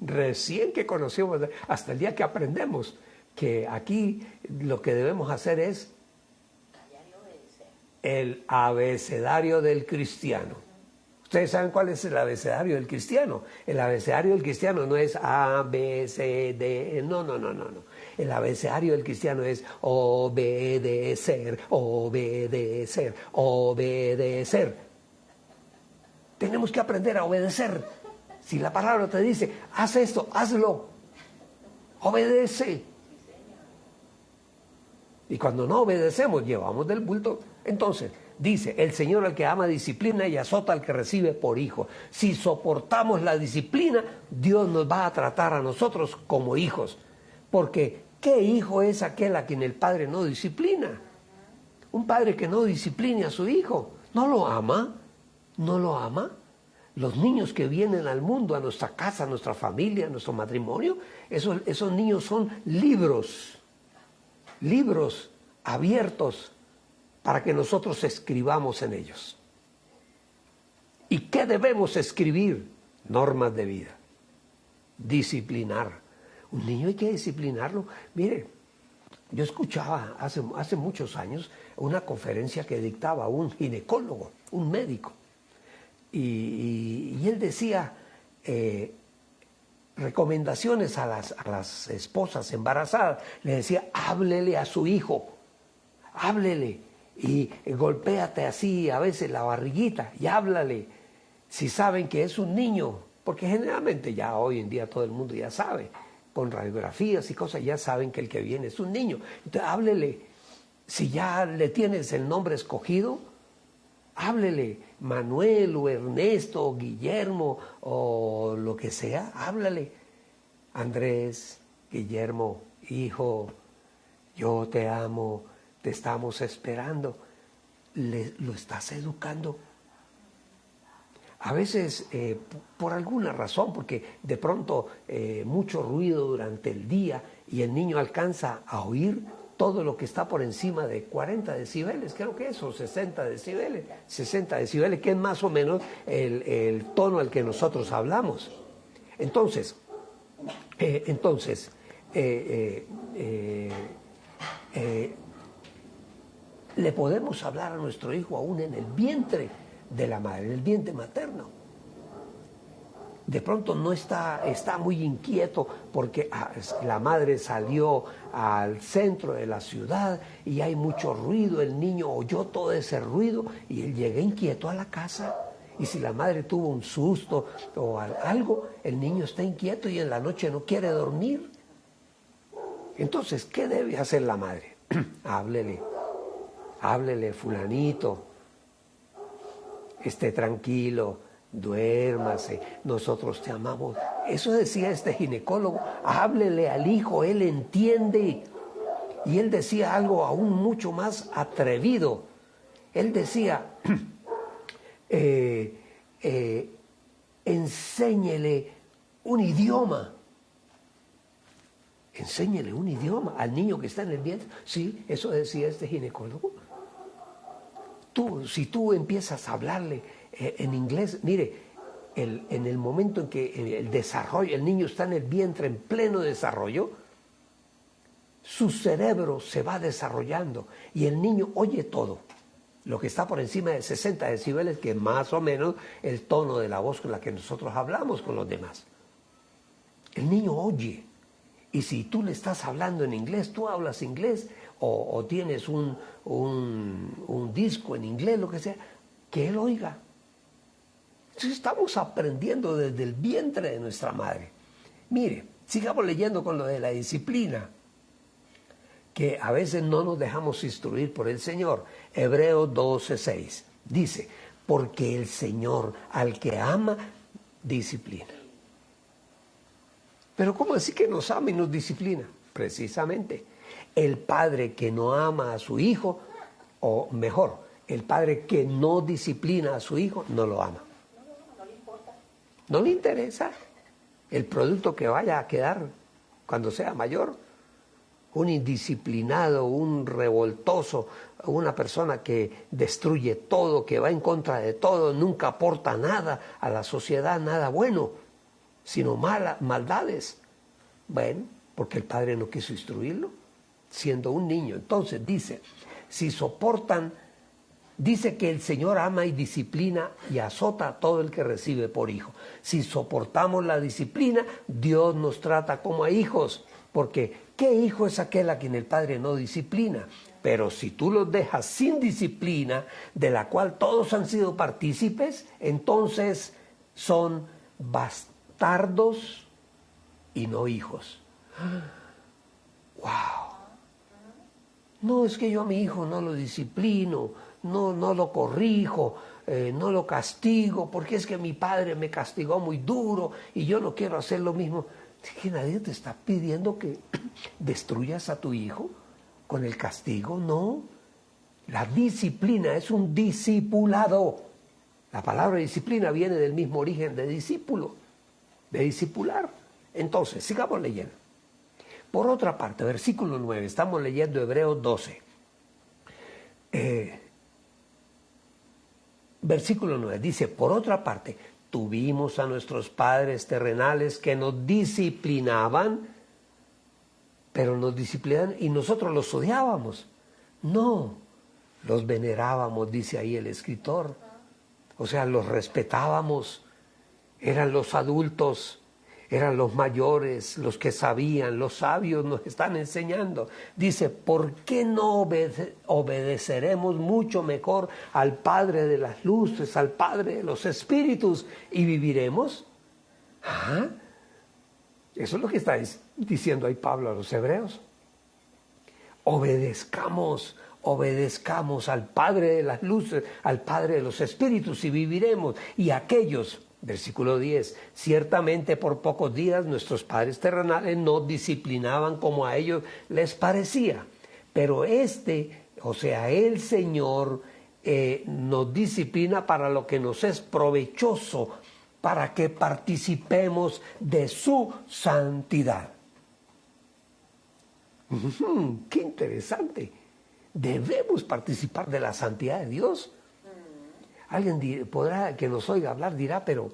Speaker 2: Recién que conocemos, hasta el día que aprendemos que aquí lo que debemos hacer es el abecedario del cristiano. ¿Ustedes saben cuál es el abecedario del cristiano? El abecedario del cristiano no es A, B, C, D, no. El abecedario del cristiano es obedecer, obedecer, obedecer. Tenemos que aprender a obedecer. Si la palabra te dice, haz esto, hazlo. Obedece. Y cuando no obedecemos, llevamos del bulto. Entonces, dice, el Señor al que ama disciplina y azota al que recibe por hijo. Si soportamos la disciplina, Dios nos va a tratar a nosotros como hijos. Porque, ¿qué hijo es aquel a quien el padre no disciplina? Un padre que no discipline a su hijo, ¿no lo ama? ¿No lo ama? Los niños que vienen al mundo, a nuestra casa, a nuestra familia, a nuestro matrimonio, esos niños son libros abiertos para que nosotros escribamos en ellos. ¿Y qué debemos escribir? Normas de vida. Disciplinar. Un niño hay que disciplinarlo. Mire, yo escuchaba hace muchos años una conferencia que dictaba un ginecólogo, un médico. Y él decía recomendaciones a las esposas embarazadas. Le decía, háblele a su hijo, háblele y golpéate así a veces la barriguita y háblale. Si saben que es un niño, porque generalmente ya hoy en día todo el mundo ya sabe, con radiografías y cosas ya saben que el que viene es un niño. Entonces háblele, si ya le tienes el nombre escogido, háblele, Manuel o Ernesto o Guillermo o lo que sea, háblale. Andrés, Guillermo, hijo, yo te amo, te estamos esperando. Lo estás educando. A veces, por alguna razón, porque de pronto mucho ruido durante el día y el niño alcanza a oír todo lo que está por encima de 40 decibeles, creo que eso, 60 decibeles, que es más o menos el tono al que nosotros hablamos. Entonces, le podemos hablar a nuestro hijo aún en el vientre de la madre, en el vientre materno. De pronto no está muy inquieto porque la madre salió al centro de la ciudad y hay mucho ruido, el niño oyó todo ese ruido y él llega inquieto a la casa. Y si la madre tuvo un susto o algo, el niño está inquieto y en la noche no quiere dormir. Entonces, ¿qué debe hacer la madre? Háblele, fulanito, esté tranquilo, duérmase, nosotros te amamos. Eso decía este ginecólogo, háblele al hijo, él entiende. Y él decía algo aún mucho más atrevido. Él decía, enséñele un idioma. Enséñele un idioma al niño que está en el vientre. Sí, eso decía este ginecólogo. Si tú empiezas a hablarle en inglés, mire, en el momento en que el desarrollo, el niño está en el vientre en pleno desarrollo, su cerebro se va desarrollando y el niño oye todo. Lo que está por encima de 60 decibeles, que es más o menos el tono de la voz con la que nosotros hablamos con los demás. El niño oye. Y si tú le estás hablando en inglés, tú hablas inglés o tienes un disco en inglés, lo que sea, que él oiga. Entonces estamos aprendiendo desde el vientre de nuestra madre. Mire, sigamos leyendo con lo de la disciplina, que a veces no nos dejamos instruir por el Señor. Hebreos 12:6 dice, porque el Señor al que ama, disciplina. Pero ¿cómo decir que nos ama y nos disciplina? Precisamente, el padre que no ama a su hijo, o mejor, el padre que no disciplina a su hijo, no lo ama.
Speaker 1: No le importa.
Speaker 2: No le interesa el producto que vaya a quedar cuando sea mayor. Un indisciplinado, un revoltoso, una persona que destruye todo, que va en contra de todo, nunca aporta nada a la sociedad, nada bueno, sino maldades. Bueno, porque el padre no quiso instruirlo, siendo un niño. Entonces dice, si soportan, dice que el Señor ama y disciplina y azota a todo el que recibe por hijo. Si soportamos la disciplina, Dios nos trata como a hijos, porque ¿qué hijo es aquel a quien el padre no disciplina? Pero si tú los dejas sin disciplina, de la cual todos han sido partícipes, entonces son bastardos y no hijos. ¡Wow! No, es que yo a mi hijo no lo disciplino, no lo corrijo, no lo castigo, porque es que mi padre me castigó muy duro y yo no quiero hacer lo mismo. Es que nadie te está pidiendo que destruyas a tu hijo con el castigo, no. La disciplina es un discipulado. La palabra disciplina viene del mismo origen de discípulo, de discipular. Entonces, sigamos leyendo. Por otra parte, versículo 9, estamos leyendo Hebreos 12. Versículo 9 dice, por otra parte, tuvimos a nuestros padres terrenales que nos disciplinaban, pero nos disciplinaban y nosotros los odiábamos. No, los venerábamos, dice ahí el escritor. O sea, los respetábamos, eran los adultos, eran los mayores, los que sabían, los sabios nos están enseñando. Dice, ¿por qué no obedeceremos mucho mejor al Padre de las luces, al Padre de los espíritus y viviremos? ¿Ah? Eso es lo que está diciendo ahí Pablo a los hebreos. Obedezcamos al Padre de las luces, al Padre de los espíritus y viviremos. Y aquellos, versículo 10, ciertamente por pocos días nuestros padres terrenales nos disciplinaban como a ellos les parecía. Pero o sea, el Señor nos disciplina para lo que nos es provechoso, para que participemos de su santidad. ¡Qué interesante! Debemos participar de la santidad de Dios. Alguien podrá, que nos oiga hablar, dirá, pero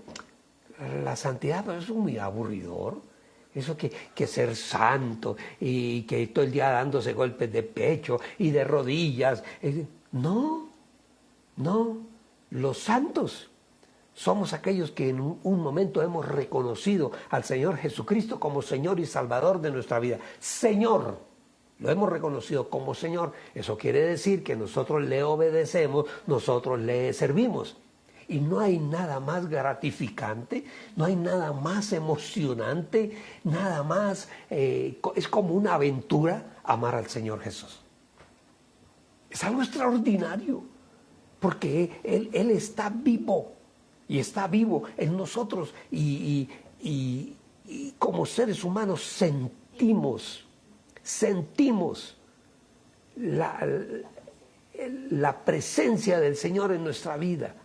Speaker 2: la santidad es muy aburridor. Eso que ser santo y que todo el día dándose golpes de pecho y de rodillas. No, los santos somos aquellos que en un momento hemos reconocido al Señor Jesucristo como Señor y Salvador de nuestra vida. Señor, lo hemos reconocido como Señor. Eso quiere decir que nosotros le obedecemos, nosotros le servimos. Y no hay nada más gratificante, no hay nada más emocionante, nada más, es como una aventura amar al Señor Jesús. Es algo extraordinario, porque Él está vivo, y está vivo en nosotros, y como seres humanos sentimos la presencia del Señor en nuestra vida.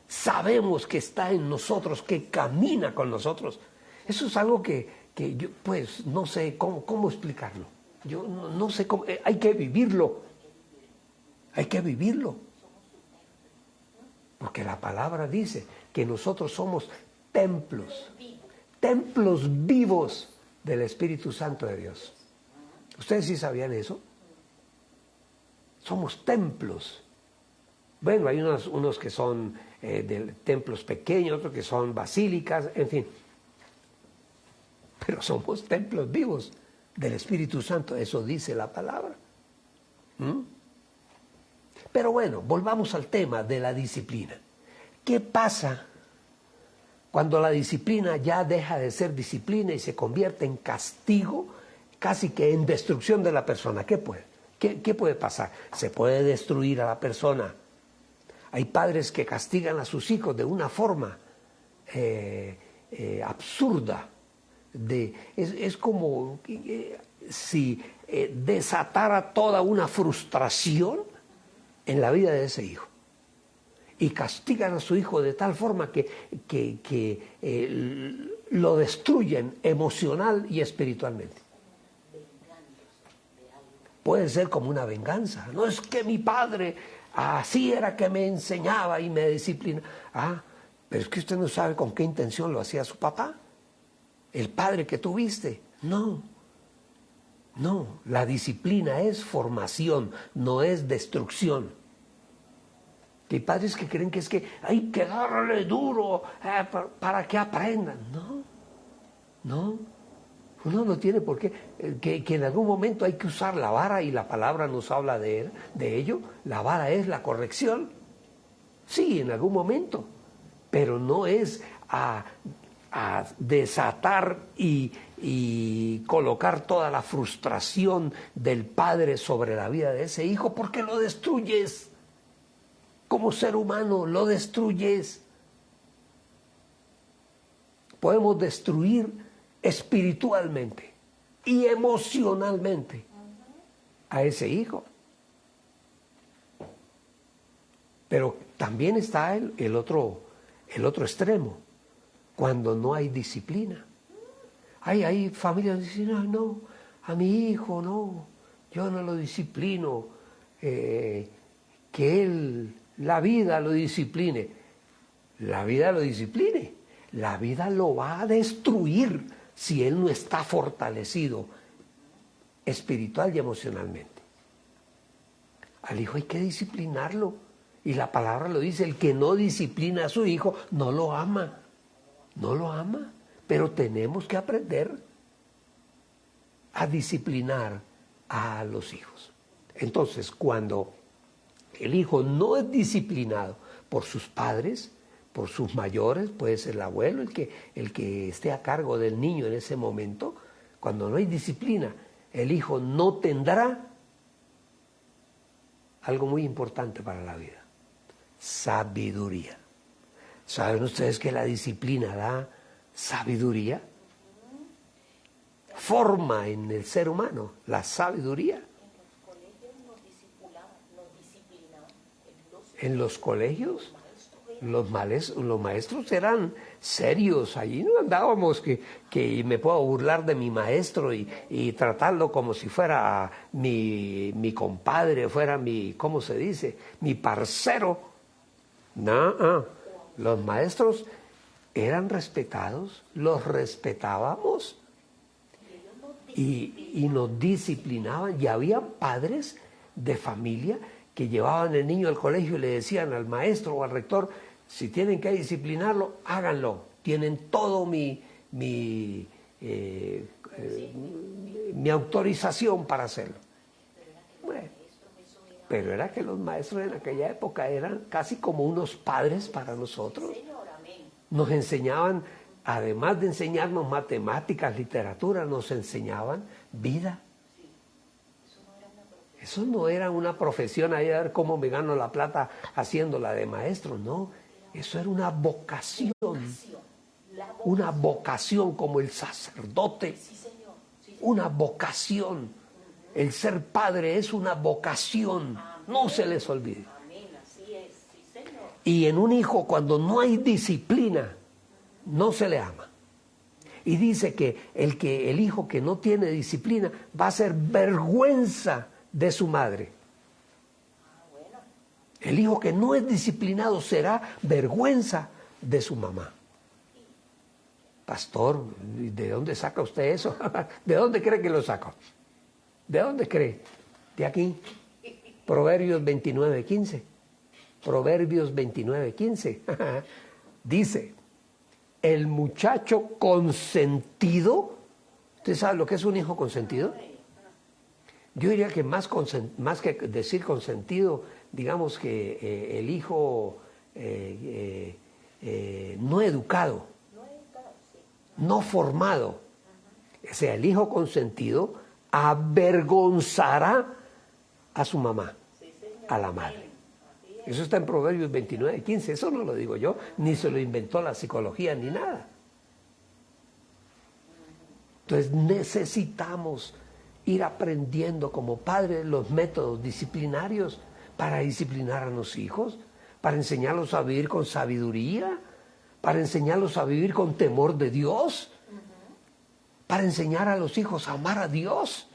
Speaker 2: sabemos que está en nosotros, que camina con nosotros. Eso es algo que yo, pues, no sé cómo explicarlo. Yo no sé cómo, hay que vivirlo. Hay que vivirlo. Porque la palabra dice que nosotros somos templos vivos del Espíritu Santo de Dios. ¿Ustedes sí sabían eso? Somos templos. Bueno, hay unos que son de templos pequeños, otros que son basílicas, en fin. Pero somos templos vivos del Espíritu Santo, eso dice la palabra. Pero bueno, volvamos al tema de la disciplina. ¿Qué pasa cuando la disciplina ya deja de ser disciplina y se convierte en castigo, casi que en destrucción de la persona? ¿Qué puede pasar? Se puede destruir a la persona. Hay padres que castigan a sus hijos de una forma absurda. Es como si desatara toda una frustración en la vida de ese hijo. Y castigan a su hijo de tal forma que lo destruyen emocional y espiritualmente. Puede ser como una venganza. No es que mi padre así era que me enseñaba y me disciplinaba. Pero es que usted no sabe con qué intención lo hacía su papá. El padre que tuviste. No, la disciplina es formación, no es destrucción. Hay padres que creen que es que hay que darle duro para que aprendan. No. Uno no tiene por qué. Que en algún momento hay que usar la vara y la palabra nos habla de ello. La vara es la corrección. Sí, en algún momento. Pero no es a desatar y colocar toda la frustración del padre sobre la vida de ese hijo, porque lo destruyes. Como ser humano lo destruyes. Podemos destruir espiritualmente y emocionalmente a ese hijo. Pero también está el otro extremo, cuando no hay disciplina. Hay familias que dicen, no, a mi hijo no, yo no lo disciplino, que él, la vida lo discipline. La vida lo discipline. La vida lo va a destruir si él no está fortalecido espiritual y emocionalmente. Al hijo hay que disciplinarlo. Y la palabra lo dice, el que no disciplina a su hijo no lo ama. No lo ama. Pero tenemos que aprender a disciplinar a los hijos. Entonces, cuando el hijo no es disciplinado por sus padres, por sus mayores, puede ser el abuelo, el que esté a cargo del niño en ese momento, cuando no hay disciplina, el hijo no tendrá algo muy importante para la vida: sabiduría. ¿Saben ustedes que la disciplina da sabiduría? Forma en el ser humano la sabiduría. En los colegios los maestros eran serios. Allí no andábamos que me puedo burlar de mi maestro y tratarlo como si fuera mi compadre, fuera mi, ¿cómo se dice?, mi parcero. No, los maestros eran respetados, los respetábamos y nos disciplinaban. Y había padres de familia que llevaban el niño al colegio y le decían al maestro o al rector: si tienen que disciplinarlo, háganlo. Tienen todo mi autorización para hacerlo. Bueno, pero era que los maestros en aquella época eran casi como unos padres para nosotros. Nos enseñaban, además de enseñarnos matemáticas, literatura, nos enseñaban vida. Eso no era una profesión ahí a ver cómo me gano la plata haciéndola de maestro, no. Eso era una vocación como el sacerdote, una vocación. El ser padre es una vocación, no se les olvide. Y en un hijo, cuando no hay disciplina, no se le ama. Y dice que el hijo que no tiene disciplina va a ser vergüenza de su madre. El hijo que no es disciplinado será vergüenza de su mamá. Pastor, ¿de dónde saca usted eso? ¿De dónde cree que lo saca? ¿De dónde cree? De aquí. Proverbios 29:15. Proverbios 29:15. Dice, el muchacho consentido. ¿Usted sabe lo que es un hijo consentido? Yo diría que más que decir consentido, digamos que el hijo no educado, no formado. O sea, el hijo consentido avergonzará a su mamá, a la madre. Eso está en Proverbios 29:15. Eso no lo digo yo, ni se lo inventó la psicología, ni nada. Entonces necesitamos ir aprendiendo como padres los métodos disciplinarios para disciplinar a los hijos, para enseñarlos a vivir con sabiduría, para enseñarlos a vivir con temor de Dios, para enseñar a los hijos a amar a Dios,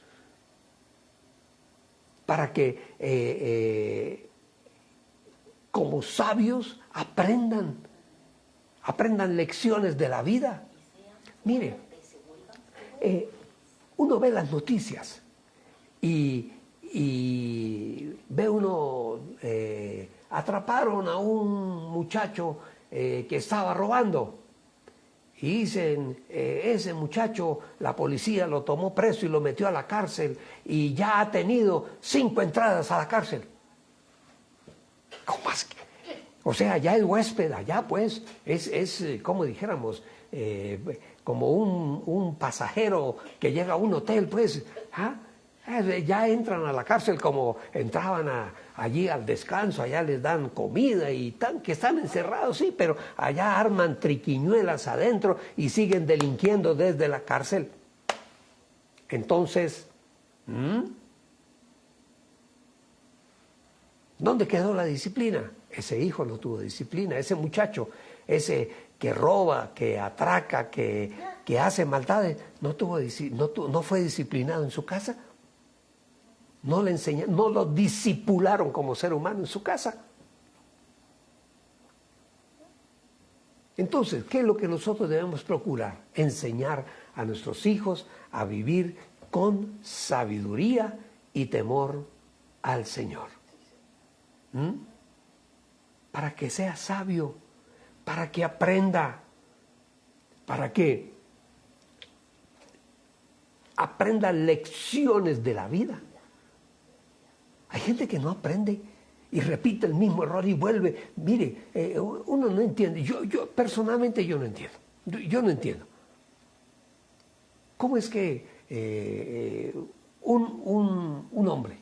Speaker 2: para que como sabios aprendan lecciones de la vida. Mire, uno ve las noticias y ve uno, atraparon a un muchacho que estaba robando. Y dicen, ese muchacho, la policía lo tomó preso y lo metió a la cárcel y ya ha tenido 5 entradas a la cárcel. ¿Cómo es que? O sea, ya el huésped allá, pues, es como dijéramos, como un pasajero que llega a un hotel, pues, ya entran a la cárcel como entraban allí al descanso, allá les dan comida y que están encerrados, sí, pero allá arman triquiñuelas adentro y siguen delinquiendo desde la cárcel. Entonces, ¿dónde quedó la disciplina? Ese hijo no tuvo disciplina, ese muchacho, ese que roba, que atraca, que hace maldades, no fue disciplinado en su casa. No le enseñaron, no lo discipularon como ser humano en su casa. Entonces, ¿qué es lo que nosotros debemos procurar? Enseñar a nuestros hijos a vivir con sabiduría y temor al Señor. Para que sea sabio, para que aprenda, para que aprenda lecciones de la vida. Hay gente que no aprende y repite el mismo error y vuelve. Mire, uno no entiende. Yo personalmente yo no entiendo. Yo no entiendo. ¿Cómo es que un hombre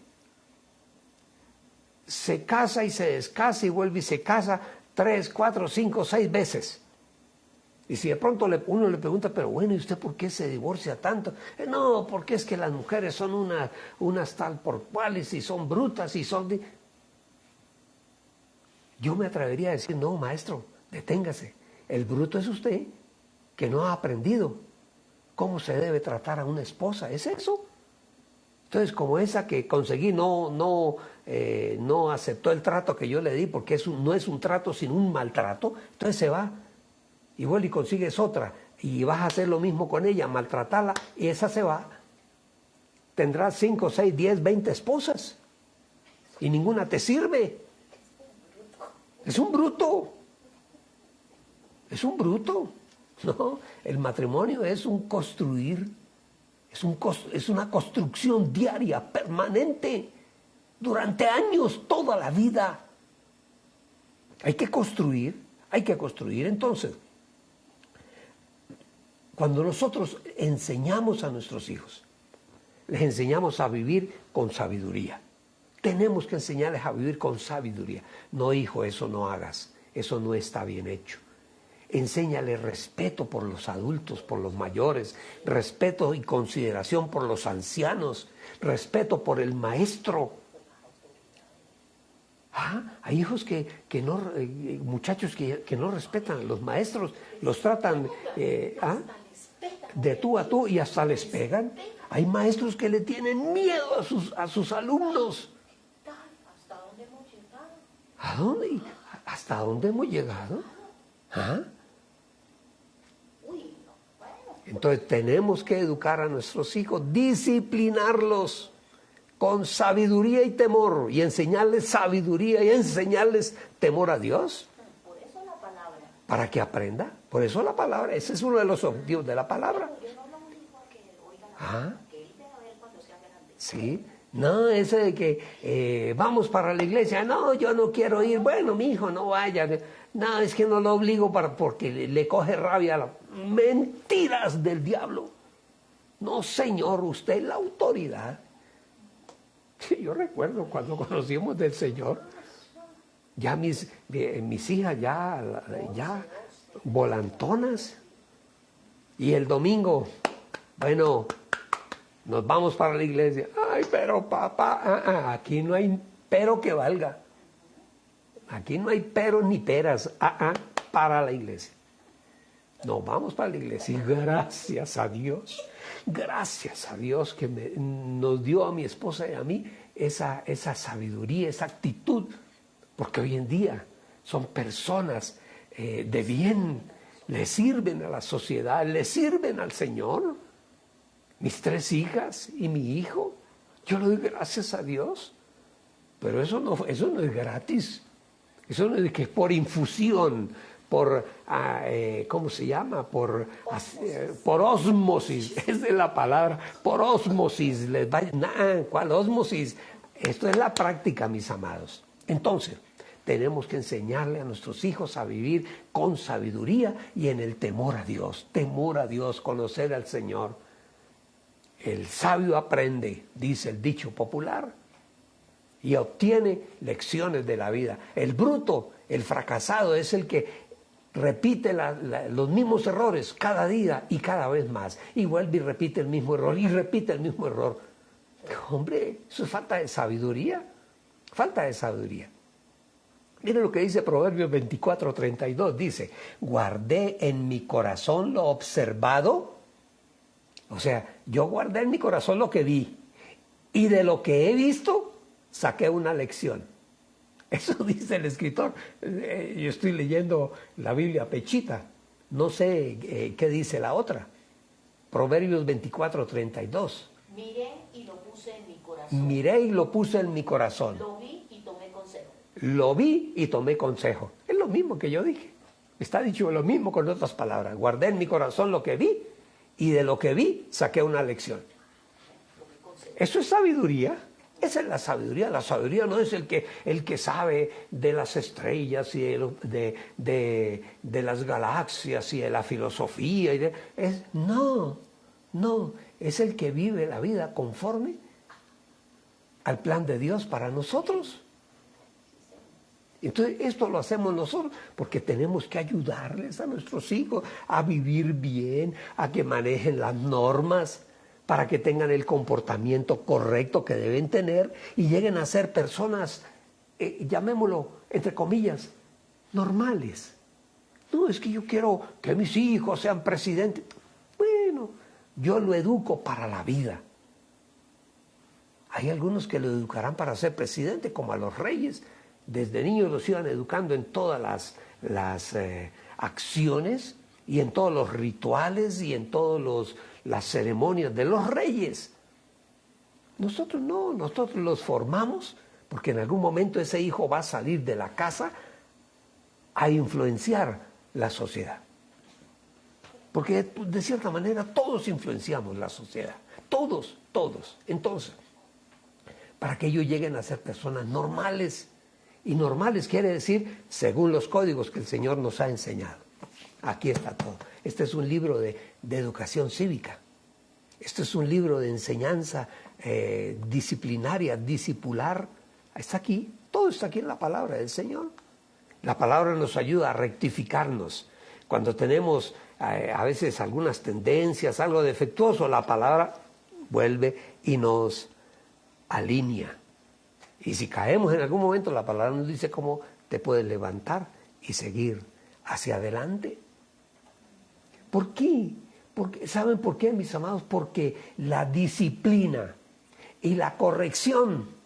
Speaker 2: se casa y se descasa y vuelve y se casa 3, 4, 5, 6 veces? Y si de pronto uno le pregunta, pero bueno, ¿y usted por qué se divorcia tanto? No, porque es que las mujeres son unas tal por cuales y son brutas y son... Yo me atrevería a decir, no, maestro, deténgase. El bruto es usted, que no ha aprendido cómo se debe tratar a una esposa. ¿Es eso? Entonces, como esa que conseguí no aceptó el trato que yo le di, porque no es un trato sino un maltrato, entonces se va. Y vuelve y consigues otra, y vas a hacer lo mismo con ella, maltratarla, y esa se va. Tendrás 5, 6, 10, 20 esposas, y ninguna te sirve. Es un bruto. Es un bruto. No, el matrimonio es un construir, es una construcción diaria, permanente, durante años, toda la vida. Hay que construir. Entonces, cuando nosotros enseñamos a nuestros hijos, les enseñamos a vivir con sabiduría. Tenemos que enseñarles a vivir con sabiduría. No, hijo, eso no hagas. Eso no está bien hecho. Enséñale respeto por los adultos, por los mayores, respeto y consideración por los ancianos, respeto por el maestro. Hay hijos que no, muchachos que no respetan a los maestros, los tratan de tú a tú y hasta les pegan. Hay maestros que le tienen miedo a sus alumnos.
Speaker 1: ¿Hasta dónde hemos llegado?
Speaker 2: ¿A dónde? ¿Hasta dónde hemos llegado? Entonces tenemos que educar a nuestros hijos, disciplinarlos con sabiduría y temor, y enseñarles sabiduría y enseñarles temor a Dios.
Speaker 1: Por eso la palabra.
Speaker 2: Para que aprenda. Por eso la palabra. Ese es uno de los objetivos de la palabra.
Speaker 1: Yo no lo obligo a que oiga la palabra, que él vea a ver cuando sea grande.
Speaker 2: Sí. No, ese de que vamos para la iglesia. No, yo no quiero ir. Bueno, mi hijo, no vaya. No, es que no lo obligo porque le coge rabia las mentiras del diablo. No, Señor, usted es la autoridad. Yo recuerdo cuando conocimos del Señor, ya mis hijas ya volantonas, y el domingo, bueno, nos vamos para la iglesia. Ay, pero papá, aquí no hay pero que valga. Aquí no hay peros ni peras, para la iglesia. Nos vamos para la iglesia y gracias a Dios que nos dio a mi esposa y a mí esa sabiduría, esa actitud, porque hoy en día son personas de bien, le sirven a la sociedad, le sirven al Señor. Mis 3 hijas y mi hijo, yo le doy gracias a Dios, pero eso no es gratis, eso no es que por infusión, por, ¿cómo se llama? Por ósmosis, esa es la palabra, por ósmosis. ¿Cuál ósmosis? Esto es la práctica, mis amados. Entonces, tenemos que enseñarle a nuestros hijos a vivir con sabiduría y en el temor a Dios, conocer al Señor. El sabio aprende, dice el dicho popular, y obtiene lecciones de la vida. El bruto, el fracasado, es el que repite los mismos errores cada día y cada vez más, y vuelve y repite el mismo error y repite el mismo error. Hombre, eso es falta de sabiduría. Mire lo que dice Proverbios 24:32, dice: guardé en mi corazón lo observado. O sea, yo guardé en mi corazón lo que vi, y de lo que he visto saqué una lección. Eso dice el escritor. Yo estoy leyendo la Biblia pechita. No sé qué dice la otra. Proverbios 24:32.
Speaker 1: Miré y lo puse en mi corazón.
Speaker 2: Miré y lo puse en mi corazón.
Speaker 1: Lo vi y tomé consejo.
Speaker 2: Lo vi y tomé consejo. Es lo mismo que yo dije. Está dicho lo mismo con otras palabras. Guardé en mi corazón lo que vi, y de lo que vi saqué una lección. Eso es sabiduría. Esa es la sabiduría. La sabiduría no es el que sabe de las estrellas y de las galaxias y de la filosofía. No. Es el que vive la vida conforme al plan de Dios para nosotros. Entonces, esto lo hacemos nosotros porque tenemos que ayudarles a nuestros hijos a vivir bien, a que manejen las normas, para que tengan el comportamiento correcto que deben tener y lleguen a ser personas, llamémoslo, entre comillas, normales. No, es que yo quiero que mis hijos sean presidentes. Bueno, yo lo educo para la vida. Hay algunos que lo educarán para ser presidente, como a los reyes. Desde niños los iban educando en todas las acciones y en todos los rituales y en todas las ceremonias de los reyes. Nosotros no, nosotros los formamos porque en algún momento ese hijo va a salir de la casa a influenciar la sociedad. Porque de cierta manera todos influenciamos la sociedad, todos. Entonces, para que ellos lleguen a ser personas normales. Y normales quiere decir según los códigos que el Señor nos ha enseñado. Aquí está todo. Este es un libro de educación cívica. Este es un libro de enseñanza disciplinaria, discipular. Está aquí, todo está aquí en la palabra del Señor. La palabra nos ayuda a rectificarnos. Cuando tenemos a veces algunas tendencias, algo defectuoso, la palabra vuelve y nos alinea. Y si caemos en algún momento, la palabra nos dice cómo te puedes levantar y seguir hacia adelante. ¿Por qué? ¿Saben por qué, mis amados? Porque la disciplina y la corrección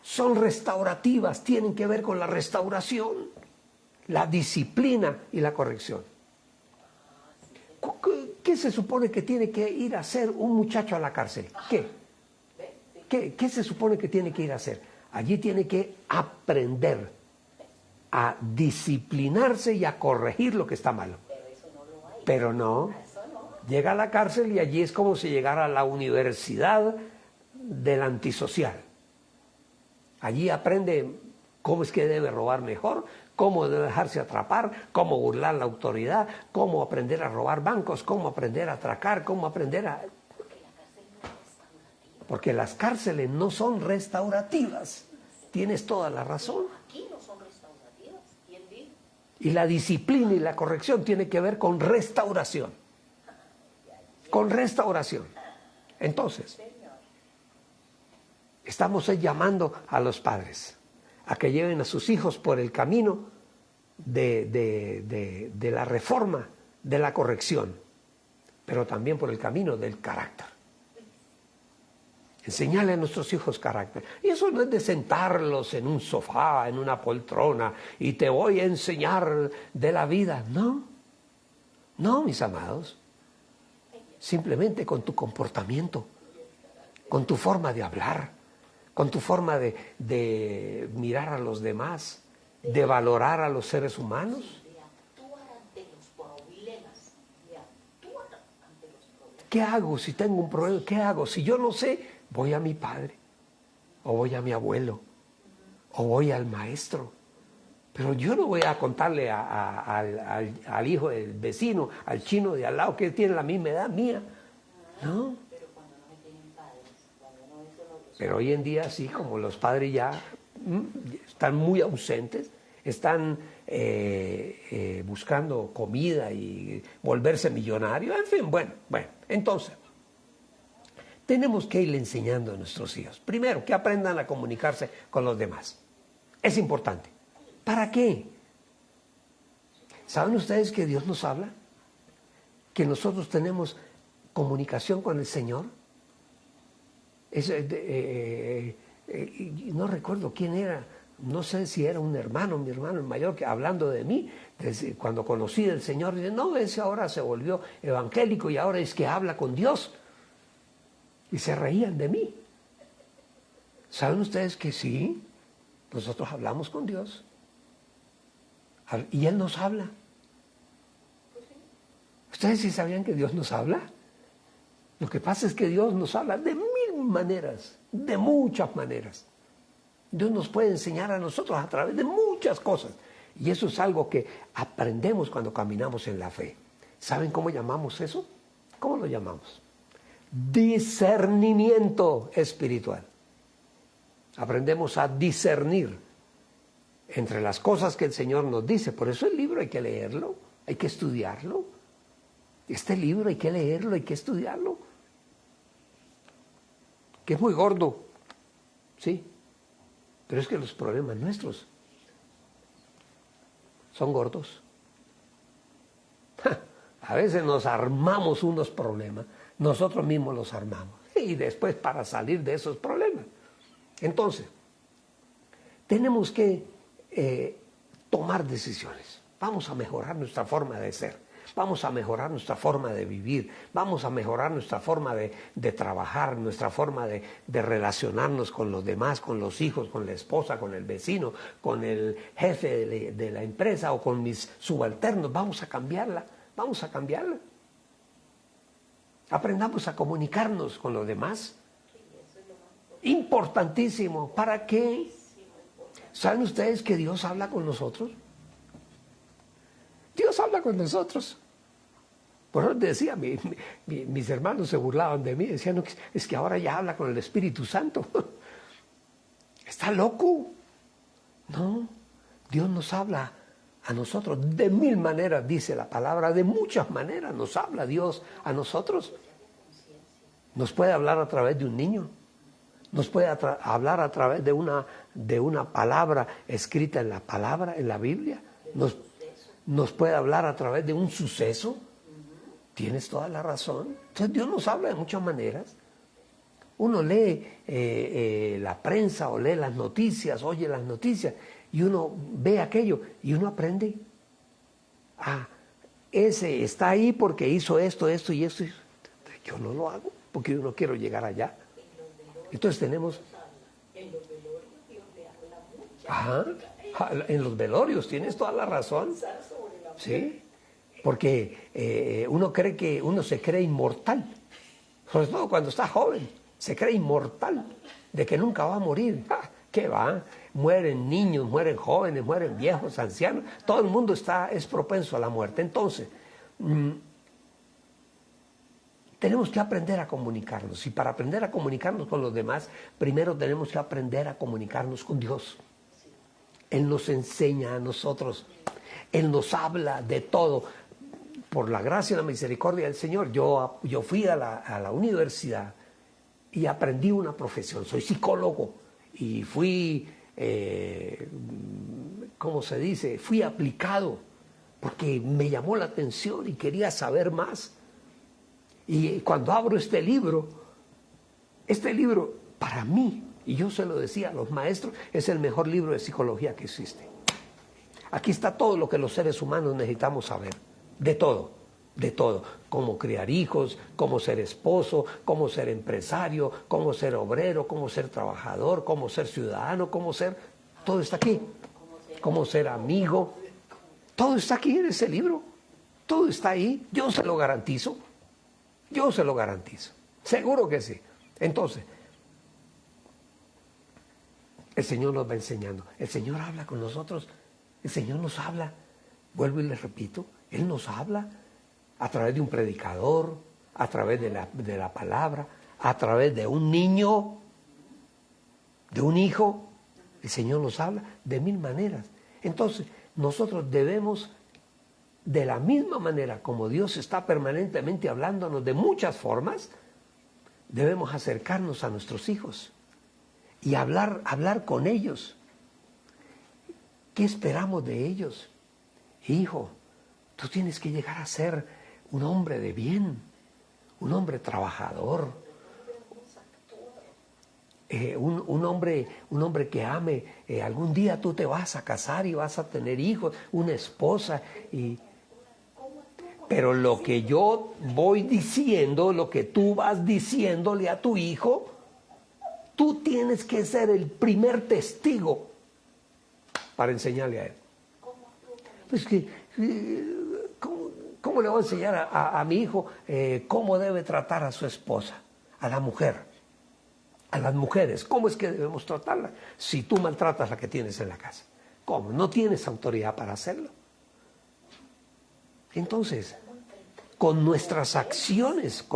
Speaker 2: son restaurativas, tienen que ver con la restauración, la disciplina y la corrección. ¿Qué se supone que tiene que ir a hacer un muchacho a la cárcel? ¿Qué se supone que tiene que ir a hacer? Allí tiene que aprender a disciplinarse y a corregir lo que está malo. Pero no, llega a la cárcel y allí es como si llegara a la universidad del antisocial. Allí aprende cómo es que debe robar mejor, cómo debe dejarse atrapar, cómo burlar la autoridad, cómo aprender a robar bancos, cómo aprender a atracar, cómo aprender a... Porque las cárceles no son restaurativas. Tienes toda la razón.
Speaker 1: Aquí no son restaurativas. ¿Quién dijo?
Speaker 2: Y la disciplina y la corrección tiene que ver con restauración. Con restauración. Entonces, estamos llamando a los padres a que lleven a sus hijos por el camino de la reforma, de la corrección, pero también por el camino del carácter. Enseñarle a nuestros hijos carácter. Y eso no es de sentarlos en un sofá, en una poltrona, y te voy a enseñar de la vida. No, no, mis amados. Simplemente con tu comportamiento, con tu forma de hablar, con tu forma de mirar a los demás, de valorar a los seres humanos. ¿Qué hago si tengo un problema? ¿Qué hago? Si yo no sé, voy a mi padre, o voy a mi abuelo, o voy al maestro. Pero yo no voy a contarle al hijo del vecino, al chino de al lado, que tiene la misma edad mía. No. Pero hoy en día sí, como los padres ya están muy ausentes, están buscando comida y volverse millonarios, en fin, bueno, entonces, tenemos que irle enseñando a nuestros hijos. Primero, que aprendan a comunicarse con los demás. Es importante. ¿Para qué? ¿Saben ustedes que Dios nos habla? Que nosotros tenemos comunicación con el Señor. No recuerdo quién era, no sé si era un hermano, mi hermano el mayor, que hablando de mí, cuando conocí del Señor, dice, no, ese ahora se volvió evangélico y ahora es que habla con Dios. Y se reían de mí. ¿Saben ustedes que sí? Nosotros hablamos con Dios. Y Él nos habla. ¿Ustedes sí sabían que Dios nos habla? Lo que pasa es que Dios nos habla de mil maneras, de muchas maneras. Dios nos puede enseñar a nosotros a través de muchas cosas. Y eso es algo que aprendemos cuando caminamos en la fe. ¿Saben cómo llamamos eso? ¿Cómo lo llamamos? Discernimiento espiritual. Aprendemos a discernir entre las cosas que el Señor nos dice. Por eso el libro hay que leerlo, hay que estudiarlo. Este libro hay que leerlo, hay que estudiarlo. Que es muy gordo, sí, pero es que los problemas nuestros son gordos. A veces nos armamos unos problemas, nosotros mismos los armamos, y después para salir de esos problemas. Entonces, tenemos que tomar decisiones. Vamos a mejorar nuestra forma de ser. Vamos a mejorar nuestra forma de vivir, vamos a mejorar nuestra forma de trabajar, nuestra forma de relacionarnos con los demás, con los hijos, con la esposa, con el vecino, con el jefe de la empresa o con mis subalternos. Vamos a cambiarla, vamos a cambiarla. Aprendamos a comunicarnos con los demás. Importantísimo. ¿Para qué? ¿Saben ustedes que Dios habla con nosotros? Dios habla con nosotros. Por eso decía, mis hermanos se burlaban de mí, decían, no, es que ahora ya habla con el Espíritu Santo. ¿Está loco? No, Dios nos habla a nosotros de mil maneras, dice la palabra, de muchas maneras nos habla Dios a nosotros. Nos puede hablar a través de un niño, nos puede hablar a través de una palabra escrita en la palabra, en la Biblia, nos puede hablar a través de un suceso. Tienes toda la razón. Entonces Dios nos habla de muchas maneras. Uno lee la prensa o lee las noticias, oye las noticias, y uno ve aquello y uno aprende. Ah, ese está ahí porque hizo esto, esto y esto. Yo no lo hago porque yo no quiero llegar allá. Entonces tenemos... Ajá, en los velorios, tienes toda la razón. Sí, porque uno se cree inmortal, sobre todo cuando está joven, se cree inmortal, de que nunca va a morir. ¿Qué va? Mueren niños, mueren jóvenes, mueren viejos, ancianos, todo el mundo es propenso a la muerte. Entonces, tenemos que aprender a comunicarnos, y para aprender a comunicarnos con los demás, primero tenemos que aprender a comunicarnos con Dios. Él nos enseña a nosotros, Él nos habla de todo. Por la gracia y la misericordia del Señor, yo fui a la universidad y aprendí una profesión. Soy psicólogo y fui, ¿cómo se dice? Fui aplicado porque me llamó la atención y quería saber más. Y cuando abro este libro para mí, y yo se lo decía a los maestros, es el mejor libro de psicología que existe. Aquí está todo lo que los seres humanos necesitamos saber. De todo. Cómo criar hijos, cómo ser esposo, cómo ser empresario, cómo ser obrero, cómo ser trabajador, cómo ser ciudadano, todo está aquí. Cómo ser amigo. Todo está aquí en ese libro. Todo está ahí. Yo se lo garantizo. Seguro que sí. Entonces, el Señor nos va enseñando. El Señor habla con nosotros. El Señor nos habla. Vuelvo y les repito. Él nos habla a través de un predicador, a través de la palabra, a través de un niño, de un hijo. El Señor nos habla de mil maneras. Entonces, nosotros debemos, de la misma manera como Dios está permanentemente hablándonos de muchas formas, debemos acercarnos a nuestros hijos y hablar con ellos. ¿Qué esperamos de ellos? Hijo, tú tienes que llegar a ser un hombre de bien, un hombre trabajador, un hombre que ame. Algún día tú te vas a casar y vas a tener hijos, una esposa. Pero lo que yo voy diciendo, lo que tú vas diciéndole a tu hijo, tú tienes que ser el primer testigo para enseñarle a él. Pues ¿cómo le voy a enseñar a mi hijo cómo debe tratar a su esposa, a la mujer, a las mujeres? ¿Cómo es que debemos tratarla si tú maltratas a la que tienes en la casa? ¿Cómo? No tienes autoridad para hacerlo. Entonces, con nuestras acciones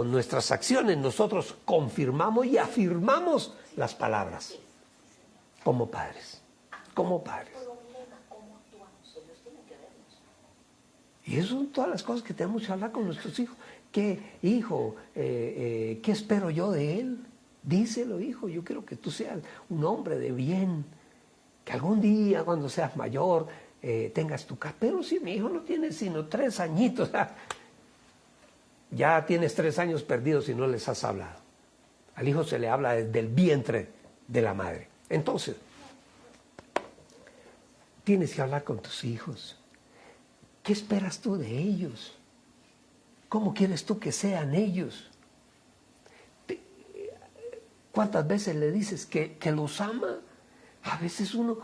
Speaker 2: nosotros confirmamos y afirmamos las palabras como padres. Y eso son todas las cosas que tenemos que hablar con nuestros hijos. Hijo, ¿qué espero yo de él? Díselo, hijo, yo quiero que tú seas un hombre de bien, que algún día cuando seas mayor tengas tu casa. Pero si mi hijo no tiene sino 3 añitos, ya tienes 3 años perdidos y no les has hablado. Al hijo se le habla desde el vientre de la madre. Entonces, tienes que hablar con tus hijos. ¿Qué esperas tú de ellos? ¿Cómo quieres tú que sean ellos? ¿Cuántas veces le dices que los ama? A veces uno,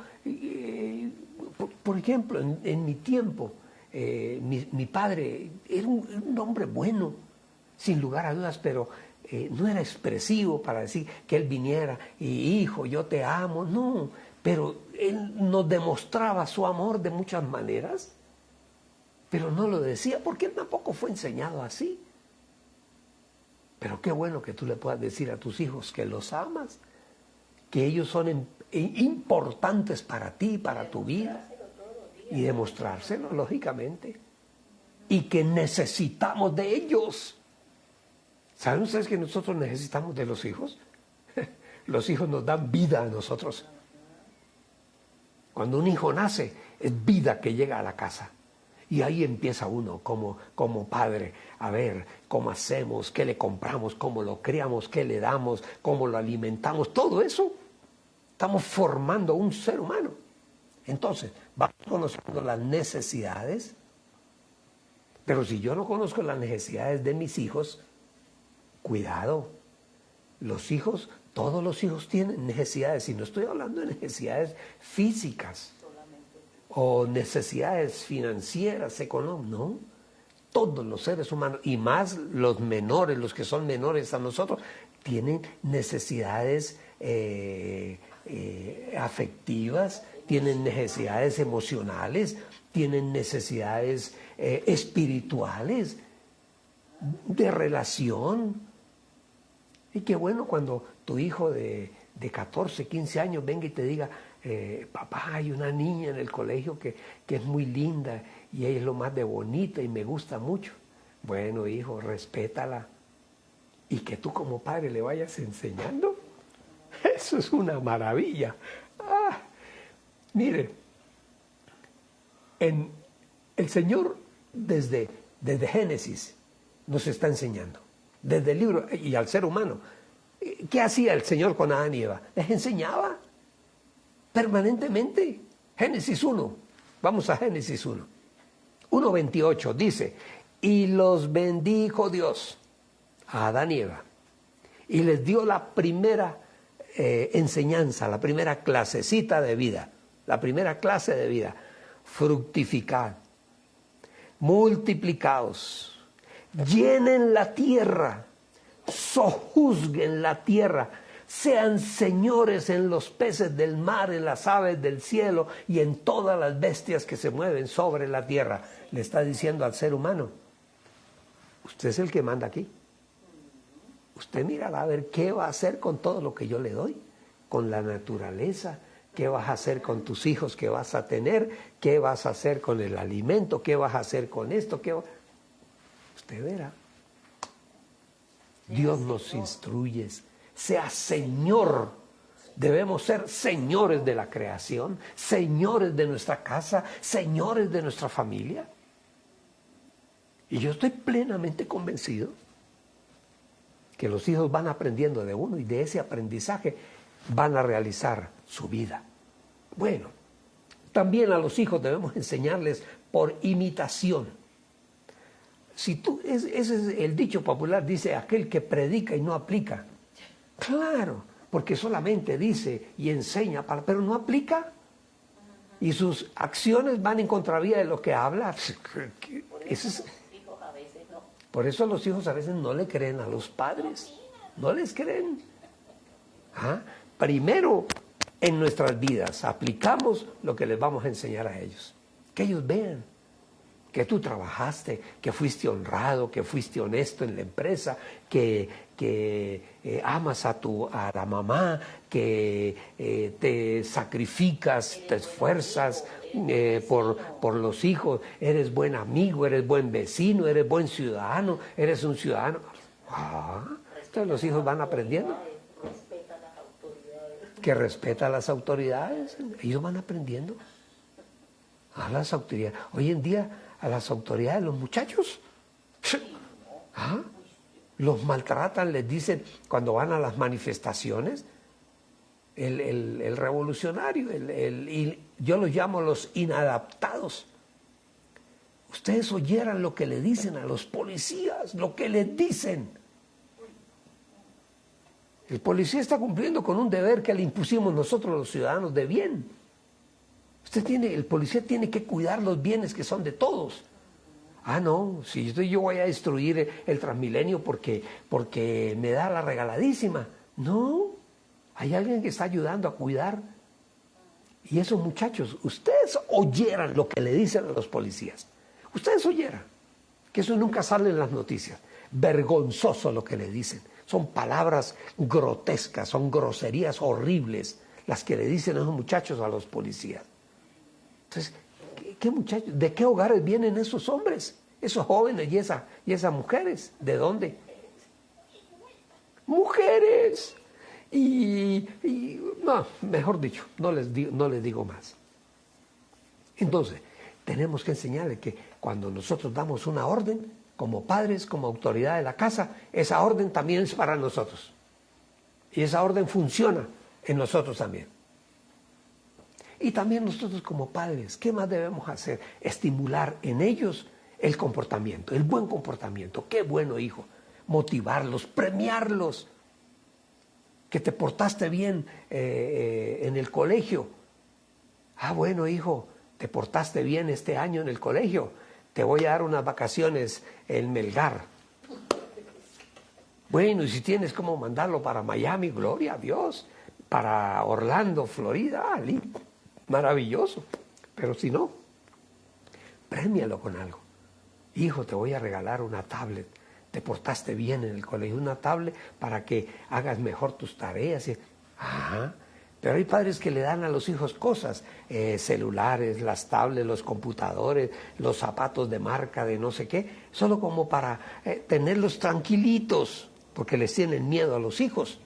Speaker 2: por ejemplo, en mi tiempo, mi padre era un hombre bueno, sin lugar a dudas, pero no era expresivo para decir que él viniera y hijo, yo te amo, no, pero él nos demostraba su amor de muchas maneras. Pero no lo decía porque él tampoco fue enseñado así. Pero qué bueno que tú le puedas decir a tus hijos que los amas, que ellos son importantes para ti, para tu vida, y demostrárselo, lógicamente, y que necesitamos de ellos. ¿Saben ustedes que nosotros necesitamos de los hijos? los hijos nos dan vida a nosotros. Cuando un hijo nace, es vida que llega a la casa. Y ahí empieza uno como padre a ver cómo hacemos, qué le compramos, cómo lo criamos, qué le damos, cómo lo alimentamos. Todo eso estamos formando un ser humano. Entonces, vamos conociendo las necesidades. Pero si yo no conozco las necesidades de mis hijos, cuidado. Los hijos, todos los hijos tienen necesidades. Y no estoy hablando de necesidades físicas o necesidades financieras, económicas, no. Todos los seres humanos, y más los menores, los que son menores a nosotros, tienen necesidades afectivas, tienen necesidades emocionales, tienen necesidades espirituales, de relación. Y qué bueno cuando tu hijo de 14, 15 años venga y te diga, papá, hay una niña en el colegio que es muy linda y ella es lo más de bonita y me gusta mucho. Bueno, hijo, respétala. Y que tú como padre le vayas enseñando. Eso es una maravilla. Mire, el Señor desde Génesis nos está enseñando. Desde el libro, y al ser humano. ¿Qué hacía el Señor con Adán y Eva? Les enseñaba permanentemente. Génesis 1, vamos a Génesis 1. 1:28 dice, y los bendijo Dios a Adán y Eva, y les dio la primera enseñanza, la primera clasecita de vida, la primera clase de vida. Fructificad, multiplicaos, llenen la tierra, sojuzguen la tierra, sean señores en los peces del mar, en las aves del cielo y en todas las bestias que se mueven sobre la tierra. Le está diciendo al ser humano, usted es el que manda aquí. Usted mirará a ver qué va a hacer con todo lo que yo le doy, con la naturaleza, qué vas a hacer con tus hijos que vas a tener, qué vas a hacer con el alimento, qué vas a hacer con esto, usted verá. Dios nos instruye, sea Señor. Debemos ser señores de la creación, señores de nuestra casa, señores de nuestra familia. Y yo estoy plenamente convencido que los hijos van aprendiendo de uno y de ese aprendizaje van a realizar su vida. Bueno, también a los hijos debemos enseñarles por imitación. Ese es el dicho popular, dice aquel que predica y no aplica. Claro, porque solamente dice y enseña, pero no aplica. Y sus acciones van en contravía de lo que habla. Por eso los hijos a veces no le creen a los padres. No les creen. Primero, en nuestras vidas, aplicamos lo que les vamos a enseñar a ellos. Que ellos vean que tú trabajaste, que fuiste honrado, que fuiste honesto en la empresa, que amas a la mamá, que te sacrificas, te esfuerzas por los hijos, eres buen amigo, eres buen vecino, eres buen ciudadano, eres un ciudadano. Entonces los hijos van aprendiendo. Que respeta a las autoridades, ellos van aprendiendo. A las autoridades. Hoy en día, a las autoridades, los muchachos, los maltratan, les dicen, cuando van a las manifestaciones, el revolucionario, yo los llamo los inadaptados. Ustedes oyeran lo que le dicen a los policías, lo que les dicen. El policía está cumpliendo con un deber que le impusimos nosotros los ciudadanos de bien. El policía tiene que cuidar los bienes que son de todos. No, si yo voy a destruir el Transmilenio porque me da la regaladísima. No, hay alguien que está ayudando a cuidar. Y esos muchachos, ustedes oyeran lo que le dicen a los policías. Ustedes oyeran, que eso nunca sale en las noticias. Vergonzoso lo que le dicen. Son palabras grotescas, son groserías horribles las que le dicen a esos muchachos a los policías. Entonces, ¿qué muchachos? ¿De qué hogares vienen esos hombres, esos jóvenes y esas mujeres? ¿De dónde? Mujeres. Y No, mejor dicho, no les digo más. Entonces, tenemos que enseñarles que cuando nosotros damos una orden, como padres, como autoridad de la casa, esa orden también es para nosotros. Y esa orden funciona en nosotros también. Y también nosotros como padres, ¿qué más debemos hacer? Estimular en ellos el comportamiento, el buen comportamiento. ¡Qué bueno, hijo! Motivarlos, premiarlos. Que te portaste bien en el colegio. Ah, bueno, hijo, te portaste bien este año en el colegio. Te voy a dar unas vacaciones en Melgar. Bueno, y si tienes cómo mandarlo para Miami, gloria a Dios. Para Orlando, Florida, maravilloso. Pero si no, prémialo con algo. Hijo, te voy a regalar una tablet. Te portaste bien en el colegio, una tablet para que hagas mejor tus tareas. Ajá. Pero hay padres que le dan a los hijos cosas, celulares, las tablets, los computadores, los zapatos de marca, de no sé qué, solo como para tenerlos tranquilitos, porque les tienen miedo a los hijos.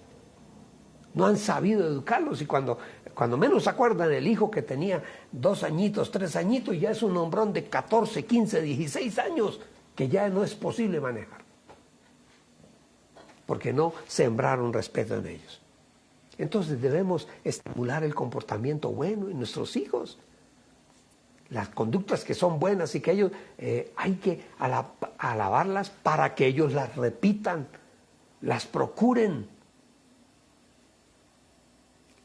Speaker 2: No han sabido educarlos y cuando menos se acuerdan el hijo que tenía 2 añitos, 3 añitos, ya es un hombrón de 14, 15, 16 años que ya no es posible manejar. Porque no sembraron respeto en ellos. Entonces debemos estimular el comportamiento bueno en nuestros hijos. Las conductas que son buenas y que ellos hay que alabarlas para que ellos las repitan, las procuren.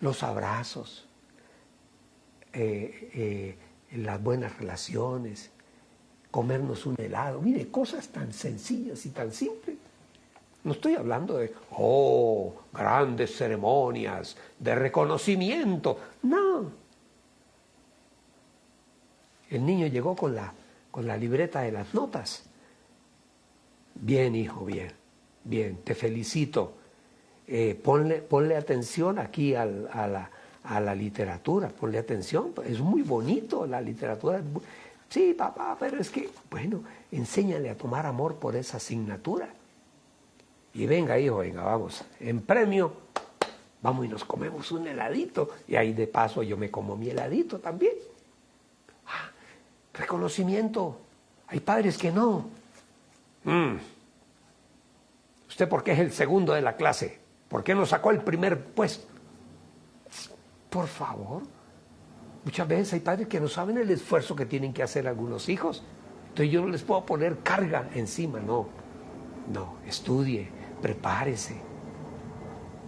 Speaker 2: Los abrazos, las buenas relaciones, comernos un helado. Mire, cosas tan sencillas y tan simples. No estoy hablando de, grandes ceremonias de reconocimiento. No. El niño llegó con la libreta de las notas. Bien, hijo, bien, te felicito. Ponle atención aquí a la literatura, ponle atención. Es muy bonito la literatura. Sí, papá, pero es que, bueno, enséñale a tomar amor por esa asignatura. Y venga, hijo, venga, vamos, en premio, vamos y nos comemos un heladito. Y ahí de paso yo me como mi heladito también. Reconocimiento. Hay padres que no. ¿Usted por qué es el segundo de la clase? ¿Por qué no sacó el primer puesto? Por favor. Muchas veces hay padres que no saben el esfuerzo que tienen que hacer algunos hijos. Entonces yo no les puedo poner carga encima, no, estudie, prepárese.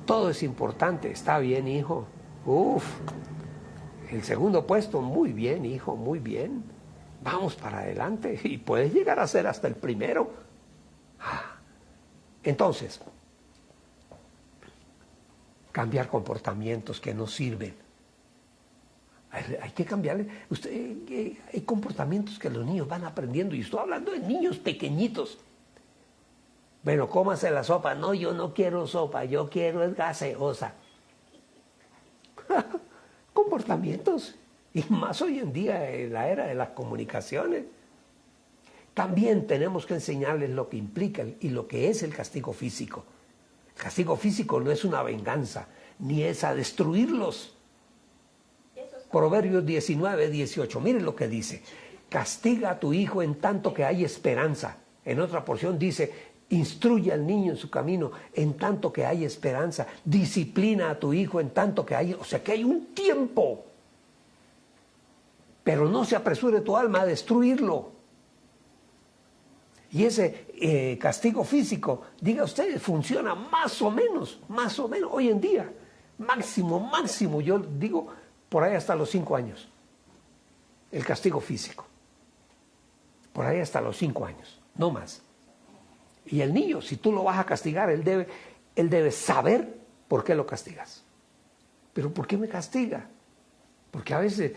Speaker 2: Todo es importante. Está bien, hijo. El segundo puesto, muy bien, hijo, muy bien. Vamos para adelante y puedes llegar a ser hasta el primero. Entonces, cambiar comportamientos que no sirven. Hay que cambiarle. Hay comportamientos que los niños van aprendiendo y estoy hablando de niños pequeñitos. Bueno, cómase la sopa. No, yo no quiero sopa, yo quiero es gaseosa. Comportamientos. Y más hoy en día, en la era de las comunicaciones. También tenemos que enseñarles lo que implica y lo que es el castigo físico. El castigo físico no es una venganza, ni es a destruirlos. Proverbios 19, 18. Miren lo que dice. Castiga a tu hijo en tanto que hay esperanza. En otra porción dice, instruye al niño en su camino en tanto que hay esperanza. Disciplina a tu hijo en tanto que hay... O sea que hay un tiempo. Pero no se apresure tu alma a destruirlo. Y ese castigo físico, diga usted, funciona más o menos, hoy en día. Máximo, yo digo, por ahí hasta los 5 años. El castigo físico. Por ahí hasta los 5 años, no más. Y el niño, si tú lo vas a castigar, él debe saber por qué lo castigas. ¿Pero por qué me castiga? Porque a veces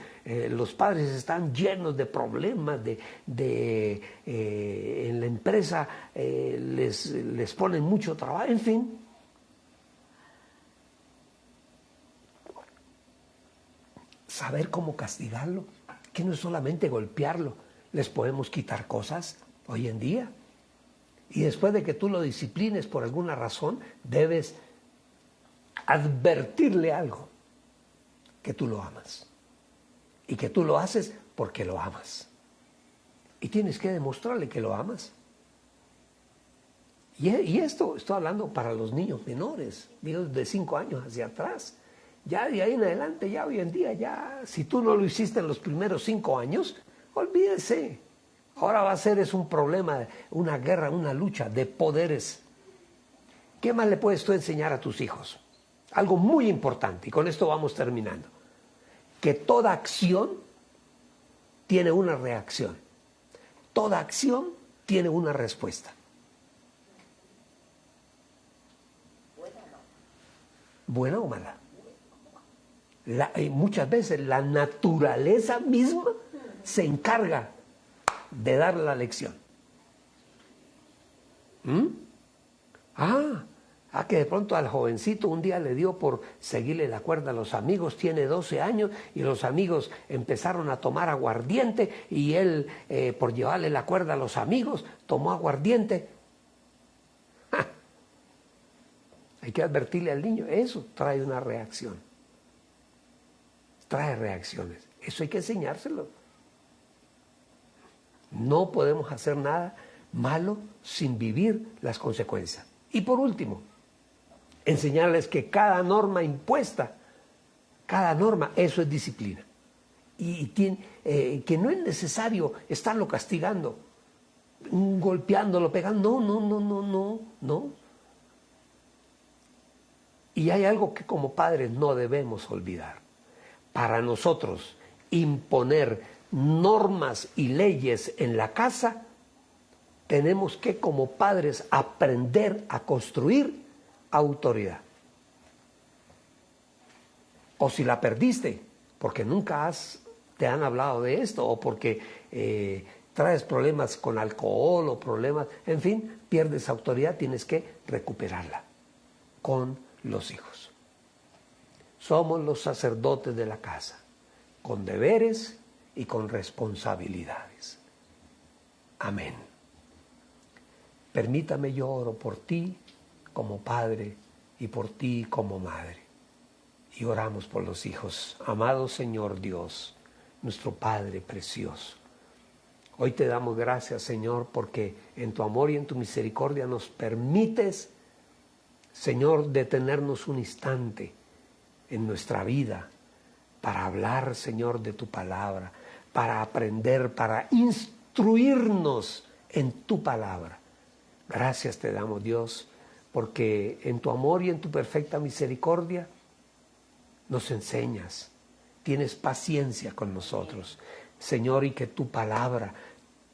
Speaker 2: los padres están llenos de problemas, en la empresa les ponen mucho trabajo, en fin. Saber cómo castigarlo, que no es solamente golpearlo, les podemos quitar cosas hoy en día. Y después de que tú lo disciplines por alguna razón, debes advertirle algo, que tú lo amas y que tú lo haces porque lo amas. Y tienes que demostrarle que lo amas. Y esto estoy hablando para los niños menores, niños de 5 años hacia atrás. Ya de ahí en adelante, ya hoy en día, ya si tú no lo hiciste en los primeros 5 años, olvídese. Ahora va a ser es un problema, una guerra, una lucha de poderes. ¿Qué más le puedes tú enseñar a tus hijos? Algo muy importante, y con esto vamos terminando. Que toda acción tiene una reacción. Toda acción tiene una respuesta. Buena o mala. Muchas veces la naturaleza misma se encarga de dar la lección. Que de pronto al jovencito un día le dio por seguirle la cuerda a los amigos, tiene 12 años y los amigos empezaron a tomar aguardiente y él, por llevarle la cuerda a los amigos, tomó aguardiente. Hay que advertirle al niño, eso trae una reacción. Trae reacciones. Eso hay que enseñárselo. No podemos hacer nada malo sin vivir las consecuencias. Y por último, enseñarles que cada norma impuesta, cada norma, eso es disciplina. Y que no es necesario estarlo castigando, golpeándolo, pegando. No. Y hay algo que como padres no debemos olvidar. Para nosotros imponer normas y leyes en la casa, tenemos que como padres aprender a construir autoridad. O si la perdiste, porque nunca te han hablado de esto, o porque traes problemas con alcohol o problemas, en fin, pierdes autoridad, tienes que recuperarla con los hijos. Somos los sacerdotes de la casa, con deberes y con responsabilidades. Amén. Permítame, yo oro por ti como padre y por ti como madre. Y oramos por los hijos. Amado Señor Dios, nuestro Padre precioso. Hoy te damos gracias, Señor, porque en tu amor y en tu misericordia nos permites, Señor, detenernos un instante en nuestra vida para hablar, Señor, de tu palabra, para aprender, para instruirnos en tu palabra. Gracias te damos, Dios, porque en tu amor y en tu perfecta misericordia nos enseñas, tienes paciencia con nosotros, Señor, y que tu palabra,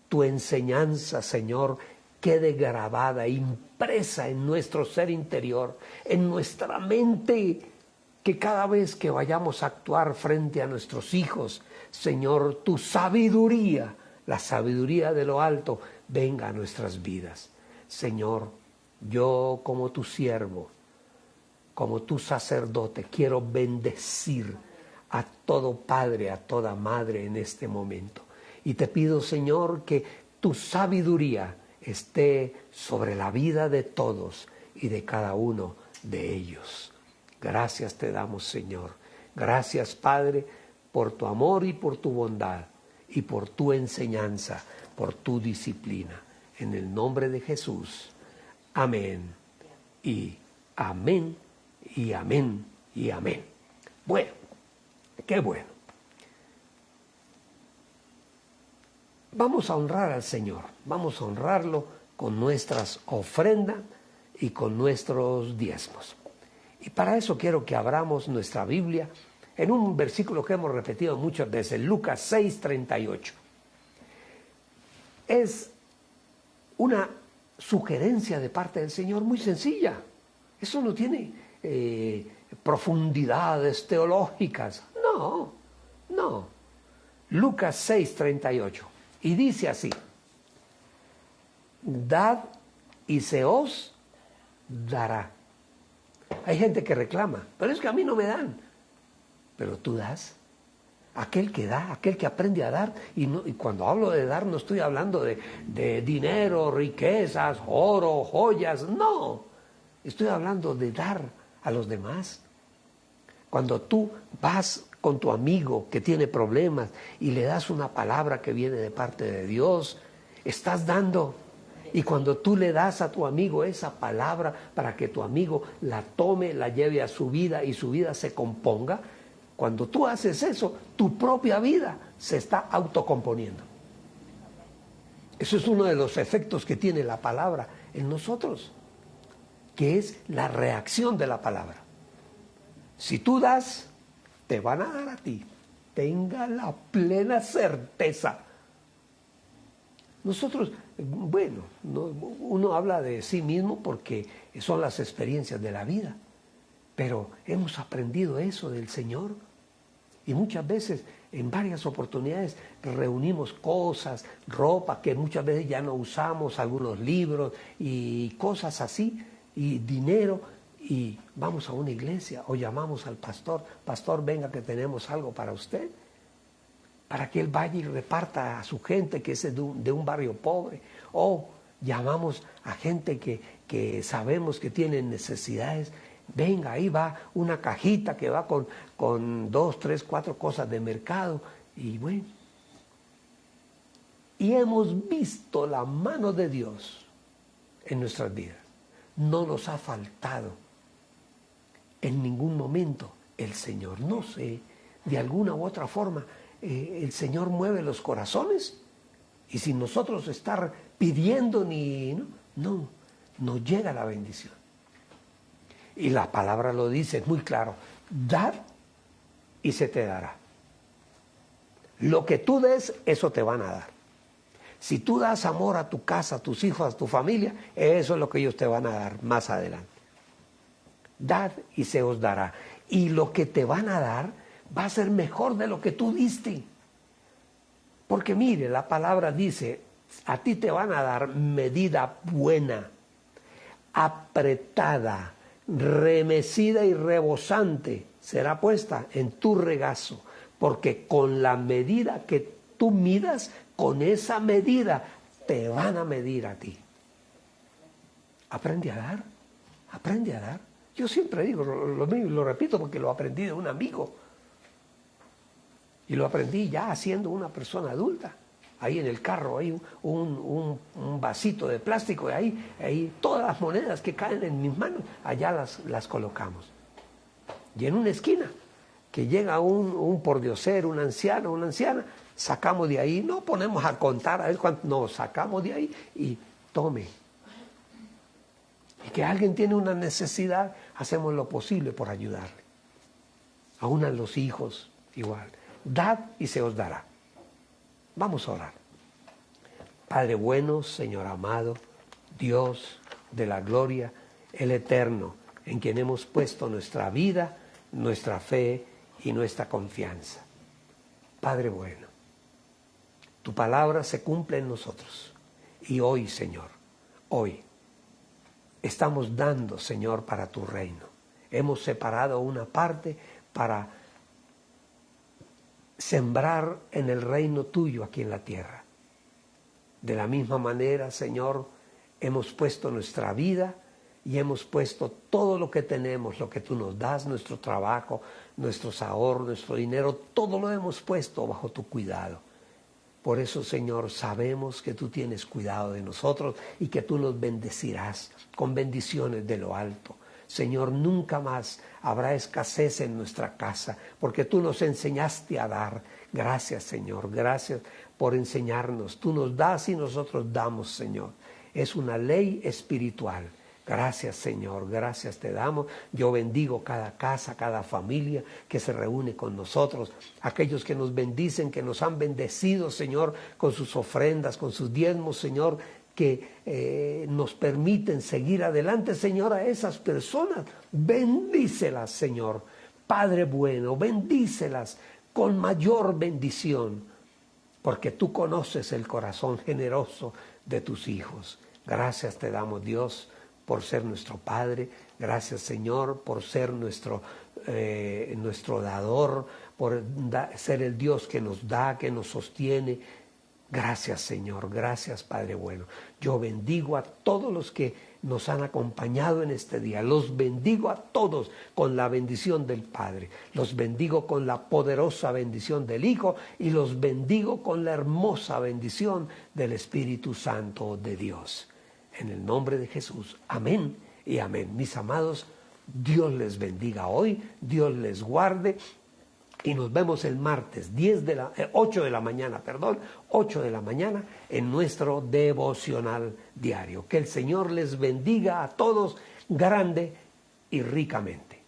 Speaker 2: tu enseñanza, Señor, quede grabada, impresa en nuestro ser interior, en nuestra mente, que cada vez que vayamos a actuar frente a nuestros hijos, Señor, tu sabiduría, la sabiduría de lo alto, venga a nuestras vidas. Señor, yo como tu siervo, como tu sacerdote, quiero bendecir a todo padre, a toda madre en este momento. Y te pido, Señor, que tu sabiduría esté sobre la vida de todos y de cada uno de ellos. Gracias te damos, Señor. Gracias, Padre, por tu amor y por tu bondad y por tu enseñanza, por tu disciplina. En el nombre de Jesús. Amén. Y amén. Y amén. Y amén. Bueno, qué bueno. Vamos a honrar al Señor. Vamos a honrarlo con nuestras ofrendas y con nuestros diezmos. Y para eso quiero que abramos nuestra Biblia en un versículo que hemos repetido muchas veces, Lucas 6:38. Es una sugerencia de parte del Señor muy sencilla. Eso no tiene profundidades teológicas. No. Lucas 6:38. Y dice así: dad y se os dará. Hay gente que reclama, pero es que a mí no me dan. Pero tú das. Aquel que da, aquel que aprende a dar, y cuando hablo de dar no estoy hablando de dinero, riquezas, oro, joyas, no. Estoy hablando de dar a los demás. Cuando tú vas con tu amigo que tiene problemas y le das una palabra que viene de parte de Dios, estás dando. Y cuando tú le das a tu amigo esa palabra para que tu amigo la tome, la lleve a su vida y su vida se componga, cuando tú haces eso, tu propia vida se está autocomponiendo. Eso es uno de los efectos que tiene la palabra en nosotros, que es la reacción de la palabra. Si tú das, te van a dar a ti. Tenga la plena certeza. Nosotros, bueno, uno habla de sí mismo porque son las experiencias de la vida, pero hemos aprendido eso del Señor. Y muchas veces, en varias oportunidades, reunimos cosas, ropa que muchas veces ya no usamos, algunos libros y cosas así, y dinero, y vamos a una iglesia o llamamos al pastor, pastor, venga que tenemos algo para usted, para que él vaya y reparta a su gente que es de un barrio pobre, o llamamos a gente que sabemos que tienen necesidades. Venga, ahí va una cajita que va con 2, 3, 4 cosas de mercado. Y bueno, y hemos visto la mano de Dios en nuestras vidas. No nos ha faltado en ningún momento el Señor. No sé, de alguna u otra forma, el Señor mueve los corazones. Y sin nosotros estar pidiendo no llega la bendición. Y la palabra lo dice, es muy claro, dad y se te dará. Lo que tú des, eso te van a dar. Si tú das amor a tu casa, a tus hijos, a tu familia, eso es lo que ellos te van a dar más adelante. Dad y se os dará. Y lo que te van a dar va a ser mejor de lo que tú diste. Porque mire, la palabra dice, a ti te van a dar medida buena, apretada, remecida y rebosante será puesta en tu regazo, porque con la medida que tú midas, con esa medida te van a medir a ti. Aprende a dar, aprende a dar. Yo siempre digo lo repito porque lo aprendí de un amigo y lo aprendí ya siendo una persona adulta. Ahí en el carro hay un vasito de plástico y ahí todas las monedas que caen en mis manos, allá las colocamos. Y en una esquina, que llega un pordiosero, un anciano, una anciana, sacamos de ahí, no ponemos a contar a ver cuánto, no, sacamos de ahí y tome. Y que alguien tiene una necesidad, hacemos lo posible por ayudarle. Aún a los hijos, igual. Dad y se os dará. Vamos a orar. Padre bueno, Señor amado, Dios de la gloria, el eterno, en quien hemos puesto nuestra vida, nuestra fe y nuestra confianza. Padre bueno, tu palabra se cumple en nosotros. Y hoy, Señor, hoy estamos dando, Señor, para tu reino. Hemos separado una parte para sembrar en el reino tuyo aquí en la tierra. De la misma manera, Señor, hemos puesto nuestra vida y hemos puesto todo lo que tenemos, lo que tú nos das, nuestro trabajo, nuestros ahorros, nuestro dinero, todo lo hemos puesto bajo tu cuidado. Por eso, Señor, sabemos que tú tienes cuidado de nosotros y que tú nos bendecirás con bendiciones de lo alto. Señor, nunca más habrá escasez en nuestra casa, porque tú nos enseñaste a dar. Gracias, Señor, gracias por enseñarnos. Tú nos das y nosotros damos, Señor. Es una ley espiritual. Gracias, Señor, gracias te damos. Yo bendigo cada casa, cada familia que se reúne con nosotros. Aquellos que nos bendicen, que nos han bendecido, Señor, con sus ofrendas, con sus diezmos, Señor, que nos permiten seguir adelante, Señor, a esas personas. Bendícelas, Señor. Padre bueno, bendícelas con mayor bendición, porque tú conoces el corazón generoso de tus hijos. Gracias te damos, Dios, por ser nuestro Padre. Gracias, Señor, por ser nuestro dador, por ser el Dios que nos da, que nos sostiene. Gracias, Señor, gracias, Padre bueno. Yo bendigo a todos los que nos han acompañado en este día. Los bendigo a todos con la bendición del Padre, los bendigo con la poderosa bendición del Hijo y los bendigo con la hermosa bendición del Espíritu Santo de Dios. En el nombre de Jesús, amén y amén. Mis amados, Dios les bendiga hoy, Dios les guarde. Y nos vemos el martes 8 de la mañana en nuestro devocional diario. Que el Señor les bendiga a todos grande y ricamente.